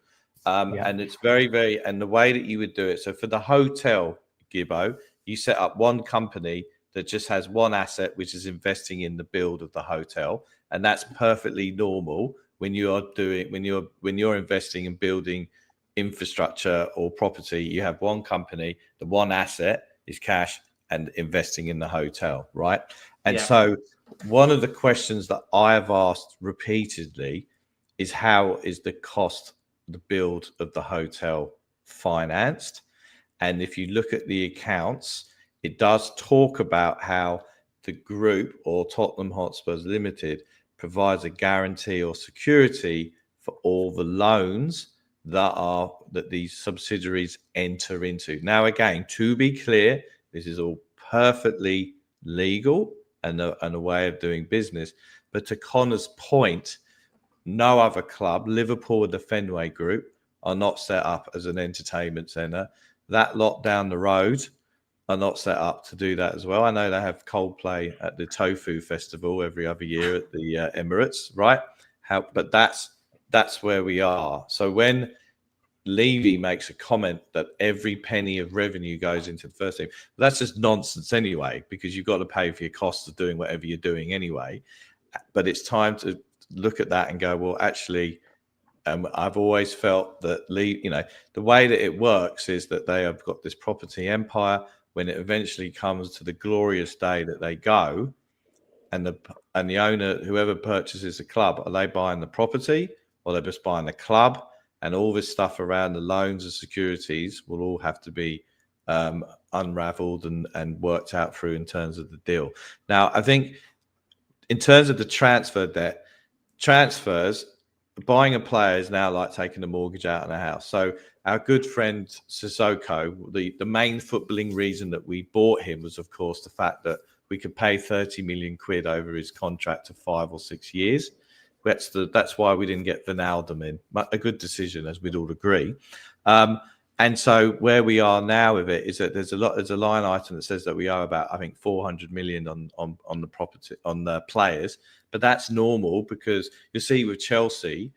And it's very, very, and the way that you would do it. So for the hotel, Gibbo, you set up one company that just has one asset, which is investing in the build of the hotel. And that's perfectly normal when you're investing in building infrastructure or property. You have one company, the one asset is cash and investing in the hotel, right? And so one of the questions that I have asked repeatedly is, how is the build of the hotel financed? And if you look at the accounts, it does talk about how the group, or Tottenham Hotspurs Limited, provides a guarantee or security for all the loans that these subsidiaries enter into. Now, again, to be clear, this is all perfectly legal and a way of doing business. But to Connor's point, no other club, Liverpool and the Fenway Group, are not set up as an entertainment centre. That lot down the road are not set up to do that as well. I know they have Coldplay at the Tofu Festival every other year at the Emirates, right? But that's where we are. So when Levy makes a comment that every penny of revenue goes into the first team, that's just nonsense anyway, because you've got to pay for your costs of doing whatever you're doing anyway. But it's time to look at that and go, well, actually, I've always felt that the way that it works is that they have got this property empire. When it eventually comes to the glorious day that they go, and the owner, whoever purchases the club, are they buying the property or they're just buying the club? And all this stuff around the loans and securities will all have to be unraveled and worked out through in terms of the deal. Now, I think in terms of the transfer debt, transfers, buying a player is now like taking a mortgage out on a house. So our good friend Sissoko, the main footballing reason that we bought him was, of course, the fact that we could pay 30 million quid over his contract of 5 or 6 years. That's why we didn't get Wijnaldum in. But a good decision, as we'd all agree. And so where we are now with it is that there's a line item that says that we owe about, I think, 400 million on the property, on the players. But that's normal, because you see with Chelsea,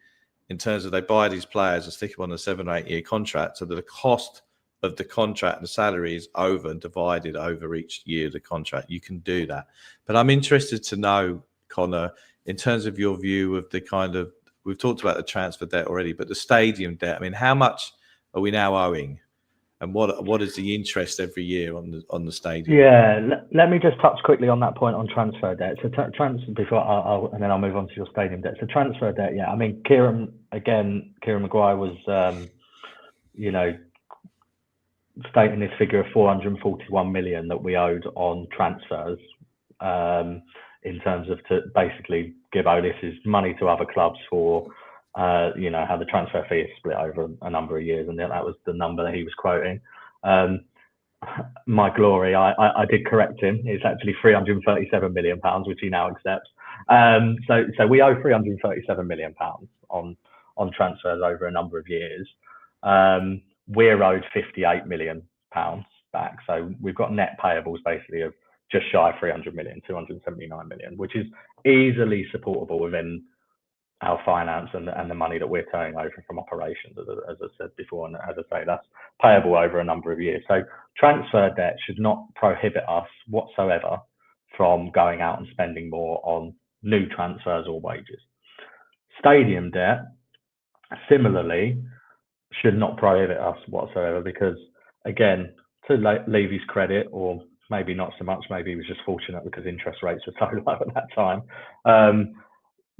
in terms of they buy these players and stick them on a 7 or 8 year contract, so that the cost of the contract and the salary is over and divided over each year of the contract. You can do that. But I'm interested to know, Connor, in terms of your view of the kind of, we've talked about the transfer debt already, but the stadium debt, I mean, how much are we now owing? And what is the interest every year on the stadium? Yeah, let me just touch quickly on that point on transfer debt. So before and then I'll move on to your stadium debt. So transfer debt, yeah. I mean, Kieran Maguire was, stating this figure of 441 million that we owed on transfers, in terms of to basically give Olis's money to other clubs for, how the transfer fee is split over a number of years, and that was the number that he was quoting. My glory, I did correct him. It's actually 337 million pounds, which he now accepts. So we owe 337 million pounds on transfers over a number of years. We're owed 58 million pounds back. So we've got net payables basically of just shy of 300 million, 279 million, which is easily supportable within our finance and the money that we're turning over from operations, as I said before. And as I say, that's payable over a number of years. So transfer debt should not prohibit us whatsoever from going out and spending more on new transfers or wages. Stadium debt, similarly, should not prohibit us whatsoever, because, again, to Levy's credit, or maybe not so much, maybe he was just fortunate because interest rates were so low at that time,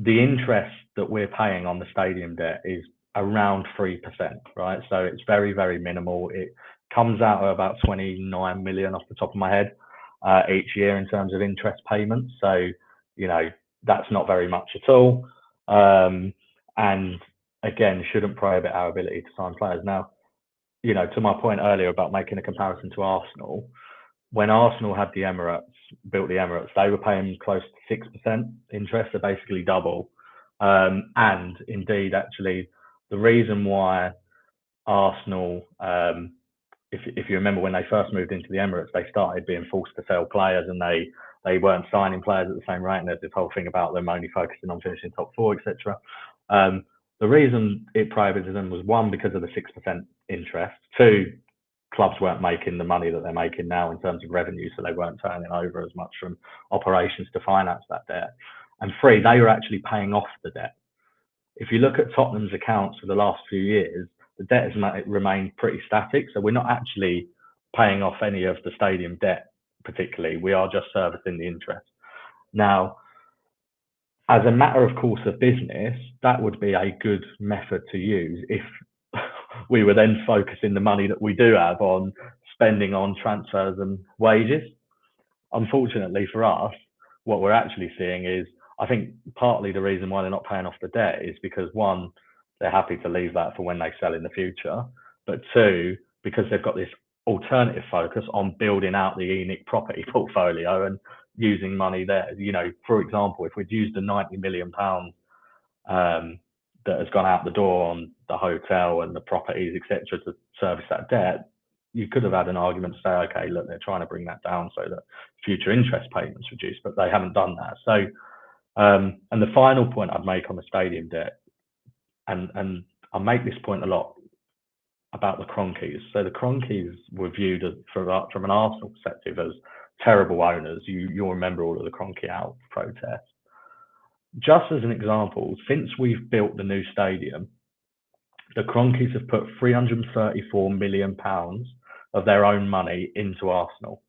the interest that we're paying on the stadium debt is around 3%, right? So it's very, very minimal. It comes out at about 29 million off the top of my head each year in terms of interest payments. So, that's not very much at all. And again, shouldn't prohibit our ability to sign players. Now, to my point earlier about making a comparison to Arsenal, when Arsenal had built the Emirates, they were paying close to 6% interest, so basically double. And indeed, actually, the reason why Arsenal, if you remember when they first moved into the Emirates, they started being forced to sell players, and they weren't signing players at the same rate. And there's this whole thing about them only focusing on finishing top 4, etc. The reason it prohibited them was, one, because of the 6% interest. Two, clubs weren't making the money that they're making now in terms of revenue, so they weren't turning over as much from operations to finance that debt. And three, they were actually paying off the debt. If you look at Tottenham's accounts for the last few years, the debt has remained pretty static. So we're not actually paying off any of the stadium debt particularly. We are just servicing the interest. Now, as a matter of course of business, that would be a good method to use if we were then focusing the money that we do have on spending on transfers and wages. Unfortunately for us, what we're actually seeing is, I think partly the reason why they're not paying off the debt is because, one, they're happy to leave that for when they sell in the future. But two, because they've got this alternative focus on building out the ENIC property portfolio and using money there. You know, for example, if we'd used the £90 million that has gone out the door on the hotel and the properties, etc., to service that debt, you could have had an argument to say, okay, look, they're trying to bring that down so that future interest payments reduce, but they haven't done that. So, and the final point I'd make on the stadium debt, and I make this point a lot about the Cronkies. So the Cronkies were viewed as, from an Arsenal perspective, as terrible owners. You'll remember all of the Cronky out protests. Just as an example, since we've built the new stadium, the Cronkies have put £334 million of their own money into Arsenal.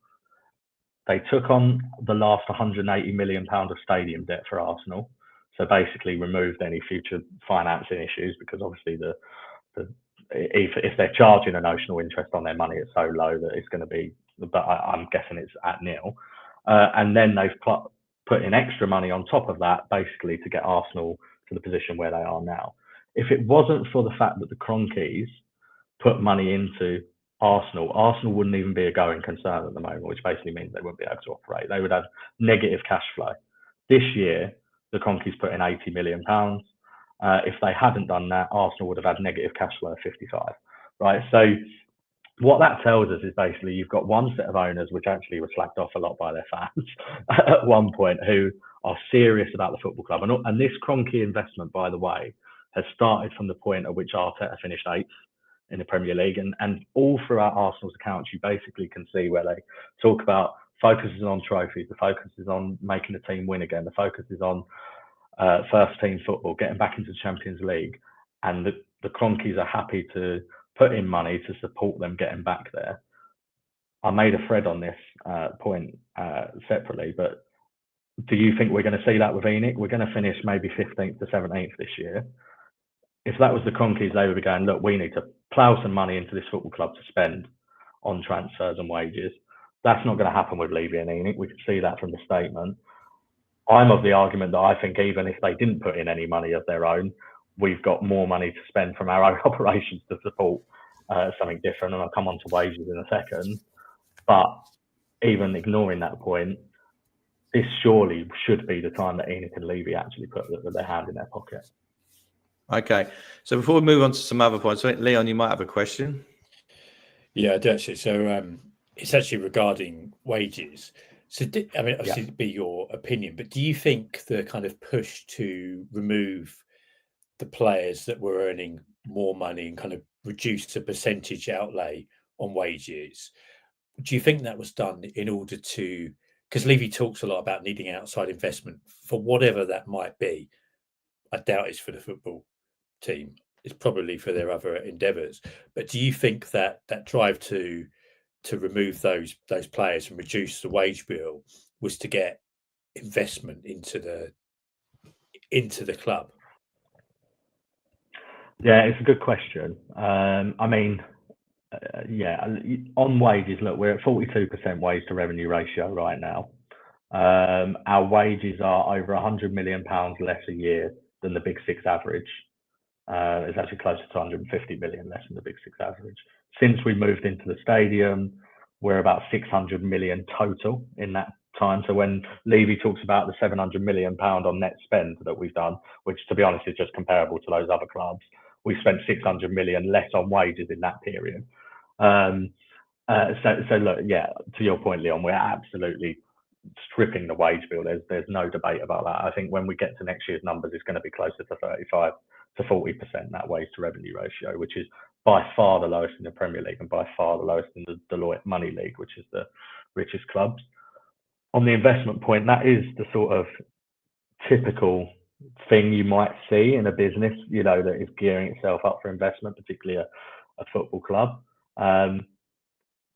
They took on the last £180 million of stadium debt for Arsenal. So basically removed any future financing issues, because obviously if they're charging a notional interest on their money, it's so low that it's going to be, but I'm guessing it's at nil. And then they've put in extra money on top of that, basically to get Arsenal to the position where they are now. If it wasn't for the fact that the Cronkies put money into Arsenal wouldn't even be a going concern at the moment, which basically means they wouldn't be able to operate. They would have negative cash flow. This year, the Cronkies put in £80 million. If they hadn't done that, Arsenal would have had negative cash flow of 55, right? So what that tells us is basically you've got one set of owners, which actually were slagged off a lot by their fans at one point, who are serious about the football club. And this Cronky investment, by the way, has started from the point at which Arteta finished 8th in the Premier League. And all throughout Arsenal's accounts, you basically can see where they talk about focuses on trophies, the focus is on making the team win again, the focus is on first team football, getting back into the Champions League. And the Cronkies are happy to put in money to support them getting back there. I made a thread on this point separately, but do you think we're going to see that with ENIC? We're going to finish maybe 15th to 17th this year. If that was the Cronkies, they would be going, look, we need to plough some money into this football club to spend on transfers and wages. That's not going to happen with Levy and ENIC. We can see that from the statement. I'm of the argument that I think even if they didn't put in any money of their own, we've got more money to spend from our own operations to support something different. And I'll come on to wages in a second. But even ignoring that point, this surely should be the time that ENIC and Levy actually put their hand in their pocket. Okay. So before we move on to some other points, Leon, you might have a question. Yeah, I do actually. So it's actually regarding wages. So, I mean, obviously, it'd be your opinion, but do you think the kind of push to remove the players that were earning more money and kind of reduce the percentage outlay on wages, do you think that was done in order to, because Levy talks a lot about needing outside investment for whatever that might be? I doubt it's for the football team. It's probably for their other endeavours. But do you think that that drive to remove those players and reduce the wage bill was to get investment into the club? Yeah, it's a good question. I mean, on wages, look, we're at 42% wage to revenue ratio right now. Our wages are over £100 million less a year than the Big Six average. It's actually closer to 150 million less than the Big Six average. Since we moved into the stadium, we're about 600 million total in that time. So when Levy talks about the 700 million pound on net spend that we've done, which to be honest is just comparable to those other clubs, we spent 600 million less on wages in that period. So look, yeah, to your point, Leon, we're absolutely stripping the wage bill. There's no debate about that. I think when we get to next year's numbers, it's going to be closer to 35 to 40% that wage to revenue ratio, which is by far the lowest in the Premier League and by far the lowest in the Deloitte Money League, which is the richest clubs. On the investment point, that is the sort of typical thing you might see in a business, you know, that is gearing itself up for investment, particularly a football club.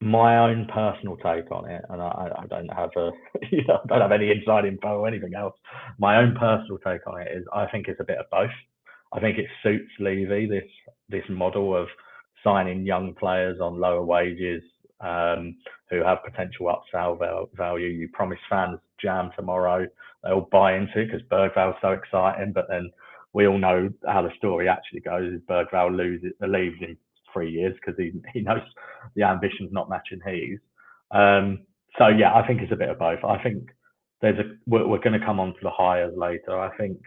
My own personal take on it, and I don't have I don't have any inside info or anything else. My own personal take on it is I think it's a bit of both. I think it suits Levy, this model of signing young players on lower wages who have potential upsell value. You promise fans jam tomorrow, they'll buy into it because Bergvall's so exciting, but then we all know how the story actually goes. Bergvall leaves in 3 years because he knows the ambition's not matching his. So yeah, I think it's a bit of both. I think we're going to come on to the hires later. I think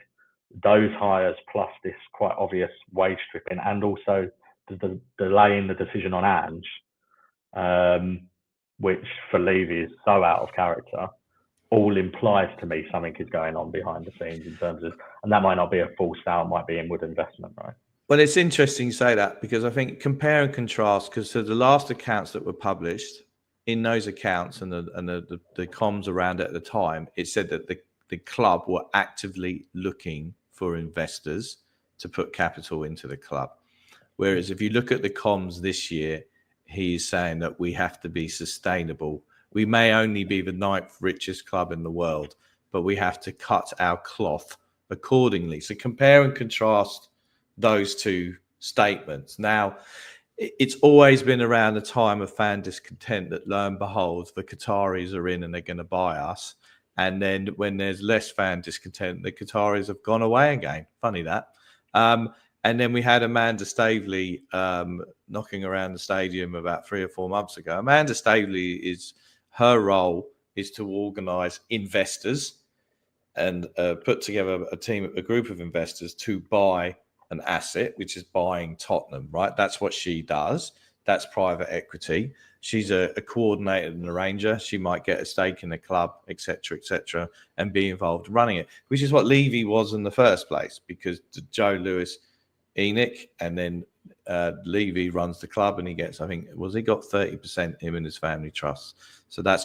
those hires plus this quite obvious wage stripping, and also the delaying the decision on Ange, which for Levy is so out of character, all implies to me something is going on behind the scenes in terms of, and that might not be a full sale, might be inward investment, right? Well, it's interesting you say that, because I think compare and contrast, because so the last accounts that were published, in those accounts and the comms around it at the time, it said that the club were actively looking for investors to put capital into the club. Whereas if you look at the comms this year, he's saying that we have to be sustainable. We may only be the 9th richest club in the world, but we have to cut our cloth accordingly. So compare and contrast those two statements. Now, it's always been around the time of fan discontent that, lo and behold, the Qataris are in and they're going to buy us. And then when there's less fan discontent, the Qataris have gone away again. Funny that. And then we had Amanda Staveley knocking around the stadium about 3 or 4 months ago. Amanda Staveley her role is to organise investors and put together a group of investors to buy an asset, which is buying Tottenham, right? That's what she does. That's private equity. She's a coordinator and arranger. She might get a stake in the club, etc., and be involved in running it, which is what Levy was in the first place, because Joe Lewis, Enoch, and then Levy runs the club, and he gets, I think, he got 30%, him and his family trust. So that's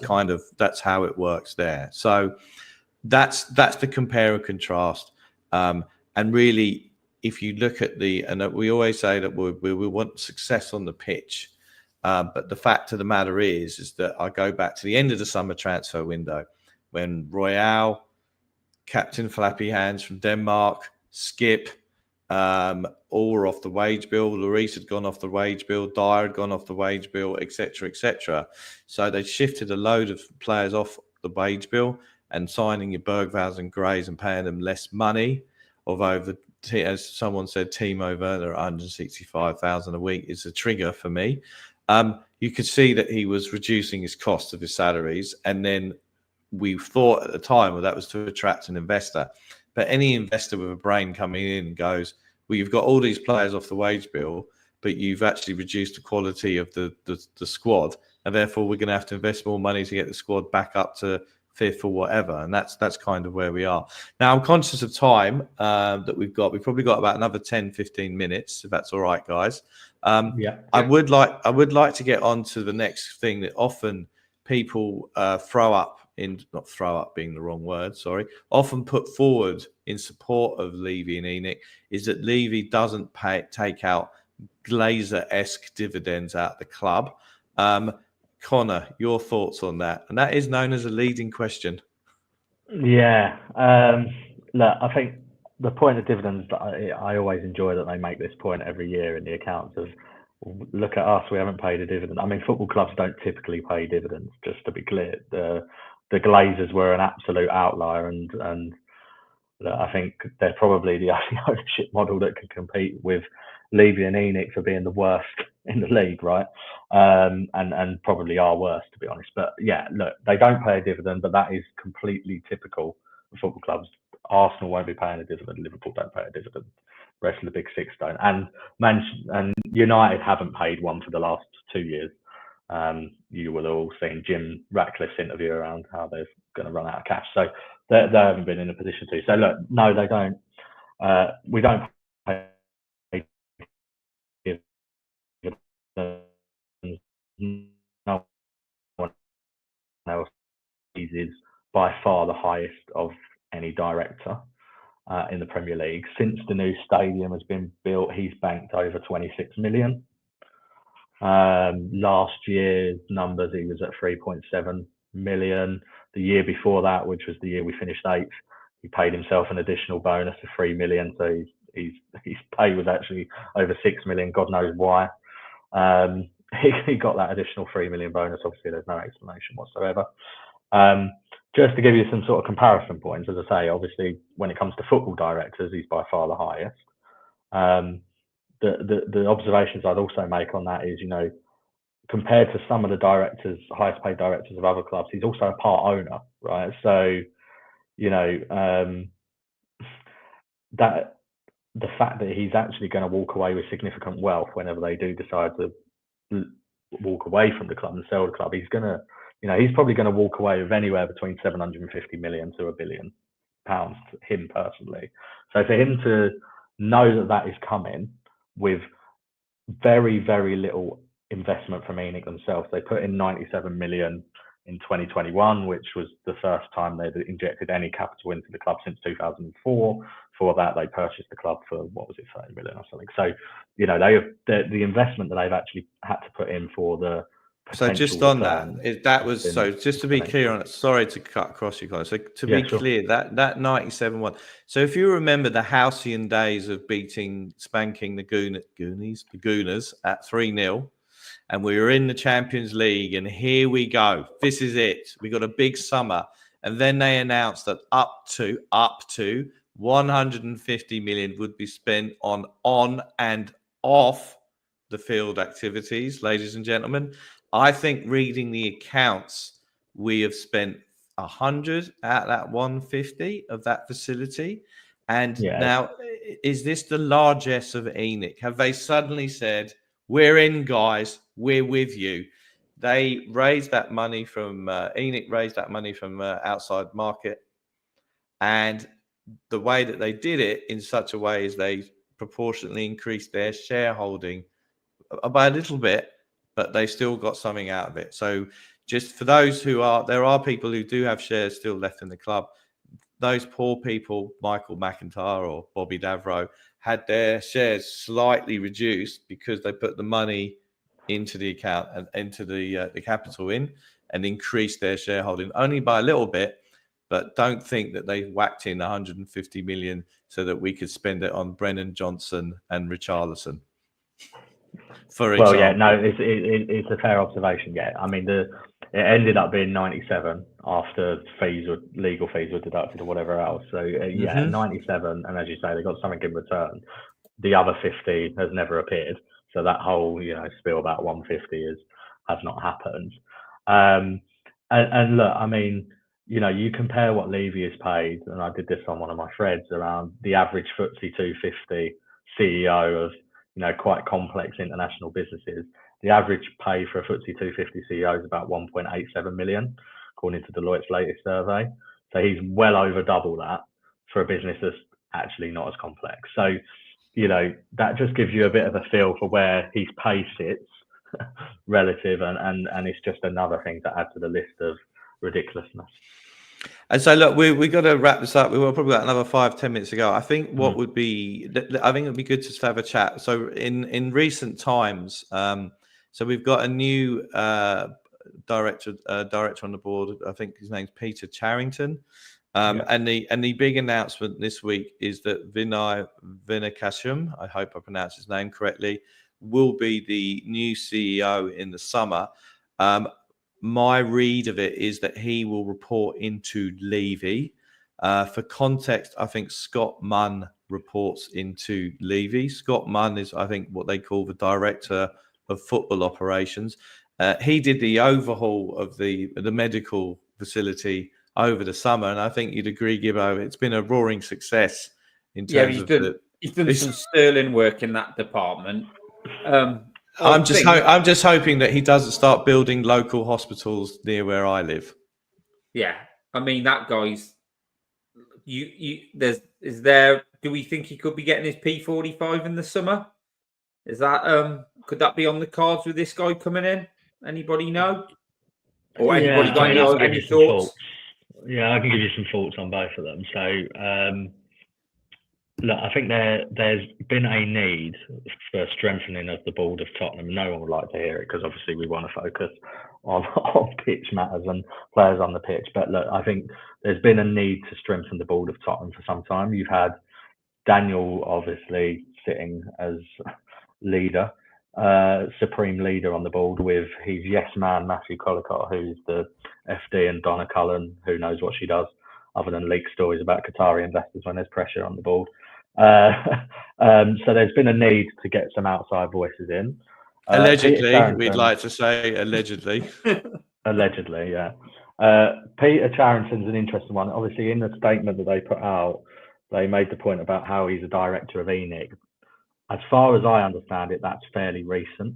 that's how it works there. So that's the compare and contrast. And really, if you look at and we always say that we want success on the pitch, but the fact of the matter is that I go back to the end of the summer transfer window when Royale, Captain Flappy Hands from Denmark, Skip, all were off the wage bill. Lloris had gone off the wage bill. Dyer had gone off the wage bill, etc. So they shifted a load of players off the wage bill and signing your Bergvalls and Greys and paying them less money. Although, as someone said, Timo Werner at 165,000 a week is a trigger for me. You could see that he was reducing his cost of his salaries, and then we thought at the time, well, that was to attract an investor. But any investor with a brain coming in goes, well, you've got all these players off the wage bill, but you've actually reduced the quality of the squad, and therefore we're going to have to invest more money to get the squad back up to fifth or whatever. And that's kind of where we are. Now, I'm conscious of time that we've got. We've probably got about another 10, 15 minutes, if that's all right, guys. I would like to get on to the next thing that often people not throw up being the wrong word, often put forward in support of Levy and Enoch, is that Levy doesn't take out Glazer-esque dividends out of the club. Connor, your thoughts on that? And that is known as a leading question. Yeah. Look, I think the point of dividends, I always enjoy that they make this point every year in the accounts of, look at us, we haven't paid a dividend. I mean, football clubs don't typically pay dividends, just to be clear. The Glazers were an absolute outlier, and I think they're probably the only ownership model that can compete with Levy and Enoch for being the worst in the league, right? And probably are worse, to be honest. But yeah, look, they don't pay a dividend, but that is completely typical of football clubs. Arsenal won't be paying a dividend. Liverpool don't pay a dividend. The rest of the big six don't. And United haven't paid one for the last 2 years. You will have all seen Jim Ratcliffe's interview around how they're going to run out of cash. So they haven't been in a position to. So look, no, they don't. We don't pay dividends. No one else is by far the highest of any director in the Premier League. Since the new stadium has been built, he's banked over 26 million. Last year's numbers, he was at 3.7 million. The year before that, which was the year we finished 8th, he paid himself an additional bonus of 3 million. So his pay was actually over 6 million. God knows why. He got that additional 3 million bonus. Obviously, there's no explanation whatsoever. just to give you some sort of comparison points, as I say, obviously when it comes to football directors, he's by far the highest. The observations I'd also make on that is, compared to some of the directors, highest paid directors of other clubs, he's also a part owner, right? So, that the fact that he's actually going to walk away with significant wealth whenever they do decide to walk away from the club and sell the club, he's probably going to walk away with anywhere between 750 million to £1 billion, him personally. So for him to know that is coming with very, very little investment from ENIC themselves, they put in 97 million in 2021, which was the first time they'd injected any capital into the club since 2004. For that, they purchased the club for, 30 million or something. So, the investment that they've actually had to put in for the So just on that was so just to be clear on it. Sorry to cut across you guys. So to be clear, that 97 one. So if you remember the halcyon days of spanking the Gooners at 3-0. And we were in the Champions League, and here we go. This is it. We got a big summer, and then they announced that up to 150 million would be spent on and off the field activities, ladies and gentlemen. I think reading the accounts, we have spent 100 out that 150 of that facility. And now, is this the largesse of ENIC? Have they suddenly said, we're in, guys, we're with you? They raised that money from, ENIC raised that money from outside market. And the way that they did it in such a way is they proportionately increased their shareholding by a little bit, but they still got something out of it. So just for those there are people who do have shares still left in the club. Those poor people, Michael McIntyre or Bobby Davro, had their shares slightly reduced because they put the money into the account and into the capital and increased their shareholding only by a little bit. But don't think that they whacked in 150 million so that we could spend it on Brennan Johnson and Richarlison. For example. Well, yeah, no, it's a fair observation. Yeah, I mean, it ended up being 97 after legal fees were deducted or whatever else. So 97, and as you say, they got something in return. The other 50 has never appeared. So that whole spiel about 150 has not happened. And look, I mean, you compare what Levy is paid, and I did this on one of my threads around the average FTSE 250 CEO of quite complex international businesses. The average pay for a FTSE 250 CEO is about 1.87 million, according to Deloitte's latest survey. So he's well over double that for a business that's actually not as complex. So, that just gives you a bit of a feel for where his pay sits relative, and it's just another thing to add to the list of ridiculousness. And so, look, we got to wrap this up. We were probably got another 5-10 minutes to go. I think it would be good to have a chat. So, in recent times, so we've got a new director on the board. I think his name's Peter Charrington. And the big announcement this week is that Vinay Vinakasham, I hope I pronounced his name correctly, will be the new CEO in the summer. My read of it is that he will report into Levy. For context, I think Scott Munn reports into Levy. Scott Munn is, I think, what they call the director of football operations. He did the overhaul of the medical facility over the summer, and I think you'd agree, Gibbo, it's been a roaring success in terms he's done some sterling work in that department. I'm just hoping that he doesn't start building local hospitals near where I live. Yeah, I mean that guy's. Do we think he could be getting his P45 in the summer? Is that could that be on the cards with this guy coming in? Anybody know? Or anybody got any thoughts? Yeah, I can give you some thoughts on both of them. So, look, I think there's been a need for strengthening of the board of Tottenham. No one would like to hear it because obviously we want to focus on pitch matters and players on the pitch. But look, I think there's been a need to strengthen the board of Tottenham for some time. You've had Daniel obviously sitting as leader. supreme leader on the board with his yes man, Matthew Collicott, who's the FD, and Donna Cullen, who knows what she does other than leak stories about Qatari investors when there's pressure on the board. So there's been a need to get some outside voices in. Allegedly, we'd like to say allegedly. Allegedly, yeah. Peter Charrington's an interesting one. Obviously, in the statement that they put out, they made the point about how he's a director of ENIC. As far as I understand it, that's fairly recent.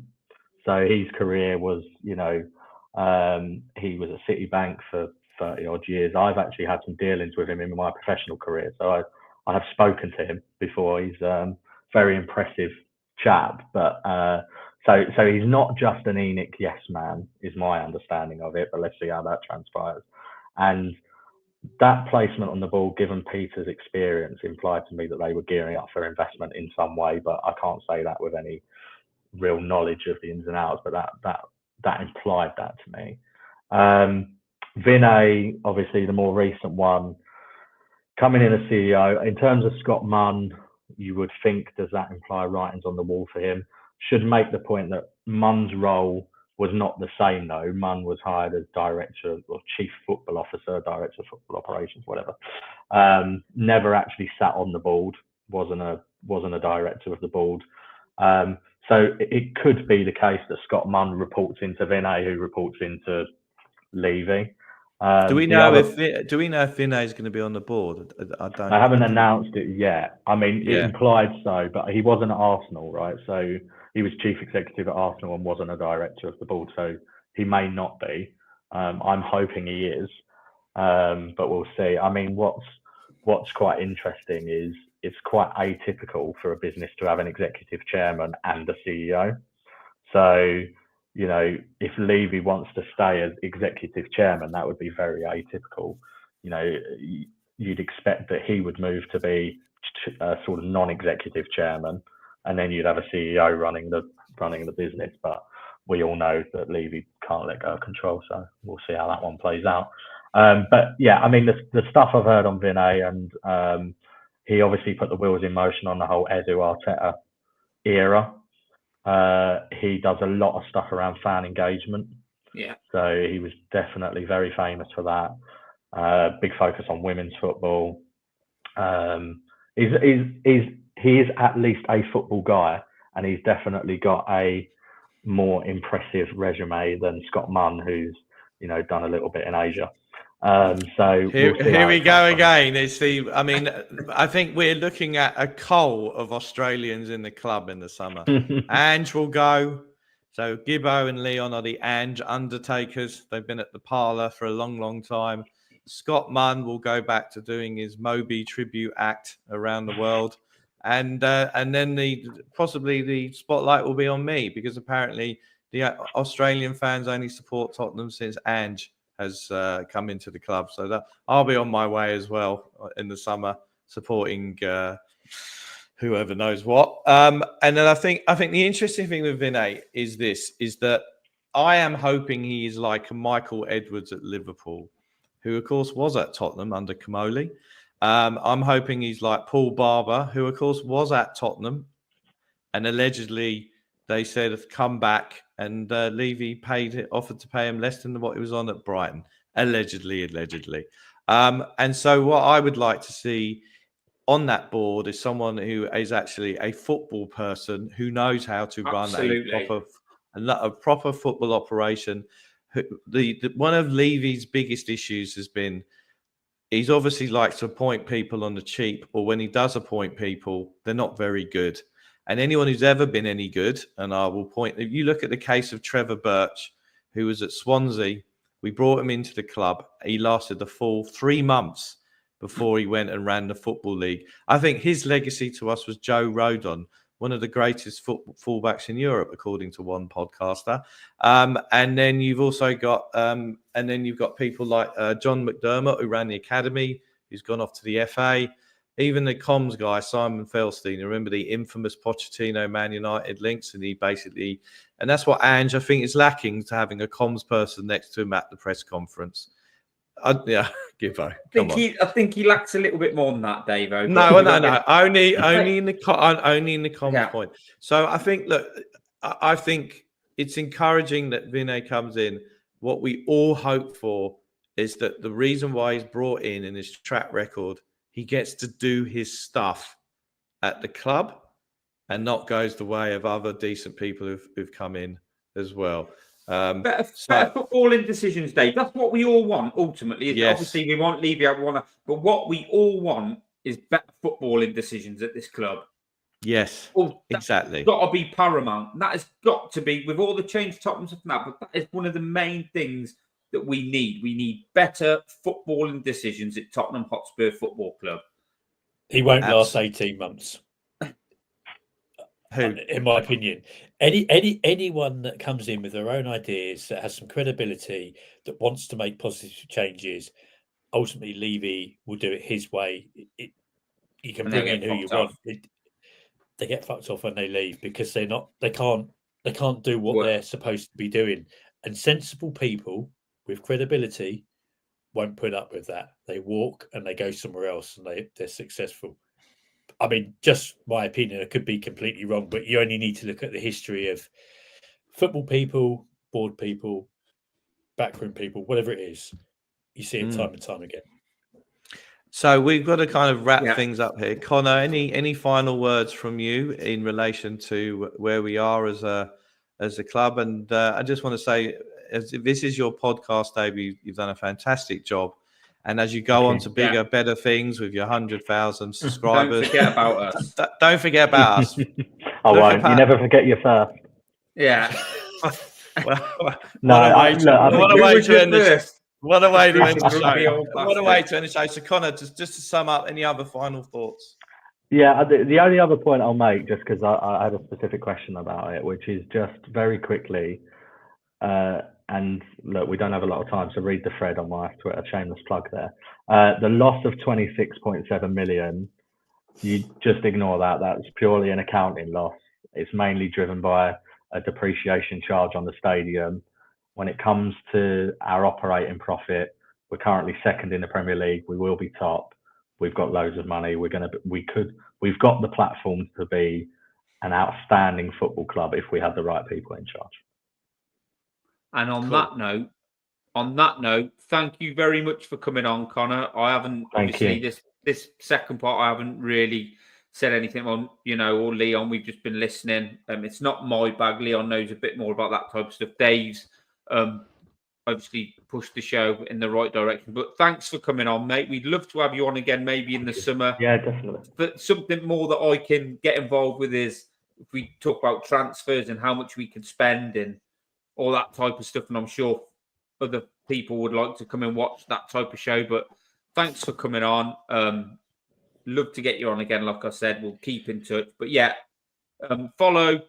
So his career was, he was at Citibank for 30 odd years. I've actually had some dealings with him in my professional career. So I have spoken to him before. He's very impressive chap, but so he's not just an ENIC yes man, is my understanding of it, but let's see how that transpires. And that placement on the ball, given Peter's experience, implied to me that they were gearing up for investment in some way, but I can't say that with any real knowledge of the ins and outs, but that implied that to me. Vinay, obviously the more recent one, coming in as CEO. In terms of Scott Munn, you would think, does that imply writings on the wall for him? Should make the point that Munn's role was not the same though. Munn was hired as director or chief football officer, director of football operations, whatever. Never actually sat on the board. Wasn't a director of the board. So it could be the case that Scott Munn reports into Vinay, who reports into Levy. Do we know if Vinay is going to be on the board? I haven't announced it yet. I mean, it implied so, but he wasn't at Arsenal, right? So he was chief executive at Arsenal and wasn't a director of the board, so he may not be. I'm hoping he is, but we'll see. I mean, what's quite interesting is it's quite atypical for a business to have an executive chairman and a CEO. So, if Levy wants to stay as executive chairman, that would be very atypical. You'd expect that he would move to be a sort of non-executive chairman, and then you'd have a CEO running the business. But we all know that Levy can't let go of control, so we'll see how that one plays out. But yeah, I mean, the stuff I've heard on Vinay, and he obviously put the wheels in motion on the whole Edu Arteta era. He does a lot of stuff around fan engagement. Yeah. So he was definitely very famous for that. Big focus on women's football. He is at least a football guy, and he's definitely got a more impressive resume than Scott Munn, who's done a little bit in Asia. So here we go again. I think we're looking at a coal of Australians in the club in the summer. Ange will go. So Gibbo and Leon are the Ange undertakers. They've been at the parlour for a long, long time. Scott Munn will go back to doing his Moby tribute act around the world. And then possibly the spotlight will be on me, because apparently the Australian fans only support Tottenham since Ange has come into the club. So that I'll be on my way as well in the summer, supporting whoever knows what. And then I think the interesting thing with Vinay is that I am hoping he is like a Michael Edwards at Liverpool, who of course was at Tottenham under Kamoli. I'm hoping he's like Paul Barber, who of course was at Tottenham, and allegedly they said have come back, and Levy offered to pay him less than what he was on at Brighton, allegedly. And so what I would like to see on that board is someone who is actually a football person, who knows how to run a proper football operation. One of Levy's biggest issues has been he's obviously likes to appoint people on the cheap, or when he does appoint people, they're not very good. And anyone who's ever been any good, and I will point, if you look at the case of Trevor Birch, who was at Swansea, we brought him into the club. He lasted the full 3 months before he went and ran the Football League. I think his legacy to us was Joe Rodon, one of the greatest fullbacks in Europe, according to one podcaster. And then you've also got, people like John McDermott, who ran the academy, who's gone off to the FA. Even the comms guy, Simon Felstein, remember the infamous Pochettino Man United links? And and that's what Ange, I think, is lacking, to having a comms person next to him at the press conference. Gibbo. I think he lacks a little bit more than that, Dave. No. Only in the comms point. So I think, look, I think it's encouraging that Vinay comes in. What we all hope for is that the reason why he's brought in his track record, he gets to do his stuff at the club and not goes the way of other decent people who've come in as well. Better footballing decisions, Dave. That's what we all want, ultimately. Yes. Obviously, we want Levy, but what we all want is better footballing decisions at this club. Yes, exactly. Got to be paramount. That has got to be, with all the change Tottenham's have now, but that is one of the main things that we need. We need better footballing decisions at Tottenham Hotspur Football Club. He won't last 18 months. Who? In my opinion, anyone that comes in with their own ideas, that has some credibility, that wants to make positive changes, ultimately Levy will do it his way. You can bring in who you want. They get fucked off when they leave because they can't do what they're supposed to be doing. And sensible people with credibility won't put up with that. They walk and they go somewhere else, and they're successful. I mean, just my opinion, it could be completely wrong, but you only need to look at the history of football people, board people, backroom people, whatever it is. You see it time and time again. So we've got to kind of wrap things up here. Connor, any final words from you in relation to where we are as a club? And I just want to say, as this is your podcast debut, you've done a fantastic job. And as you go on to bigger, better things with your 100,000 subscribers, don't forget about us. Don't forget about us. I won't. You never forget your first. Yeah. What a way to end the show. What a way to end the show. So, Connor, just to sum up, any other final thoughts? Yeah, the only other point I'll make, just because I had a specific question about it, which is just very quickly, and look, we don't have a lot of time, so read the thread on my Twitter, shameless plug there. The loss of 26.7 million, you just ignore that. That's purely an accounting loss. It's mainly driven by a depreciation charge on the stadium. When it comes to our operating profit, we're currently second in the Premier League. We will be top. We've got loads of money. We've got the platform to be an outstanding football club if we had the right people in charge. And on that note, thank you very much for coming on, Connor. I haven't this second part, I haven't really said anything on, or Leon. We've just been listening. It's not my bag. Leon knows a bit more about that type of stuff. Dave's obviously pushed the show in the right direction. But thanks for coming on, mate. We'd love to have you on again, maybe in the summer. Yeah, definitely. But something more that I can get involved with is if we talk about transfers and how much we can spend and all that type of stuff. And I'm sure other people would like to come and watch that type of show. But thanks for coming on. Love to get you on again. Like I said, we'll keep in touch. But yeah, follow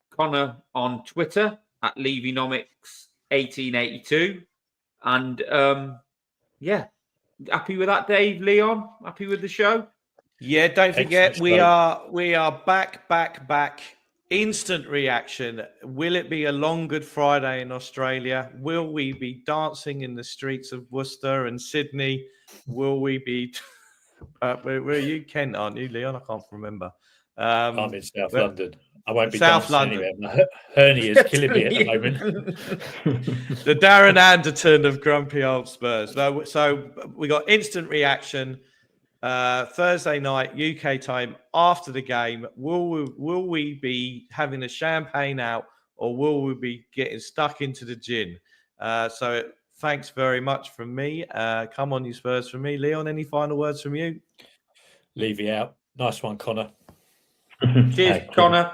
Connor on Twitter at Levynomics 1882. And happy with that, Dave, Leon? Happy with the show? Yeah, don't forget, we are back. Instant reaction. Will it be a long Good Friday in Australia? Will we be dancing in the streets of Worcester and Sydney? Will we be... where are you, Kent, aren't you, Leon? I can't remember. I'm in South London. I won't be South dancing London. anywhere. My hernia is killing me at the moment. The Darren Anderton of grumpy old Spurs. So we got instant reaction Thursday night UK time after the game. Will we be having a champagne out, or will we be getting stuck into the gin? So thanks very much from me. Come on, you Spurs, from me. Leon, any final words from you? Levy out. Nice one, Connor. Cheers, Connor.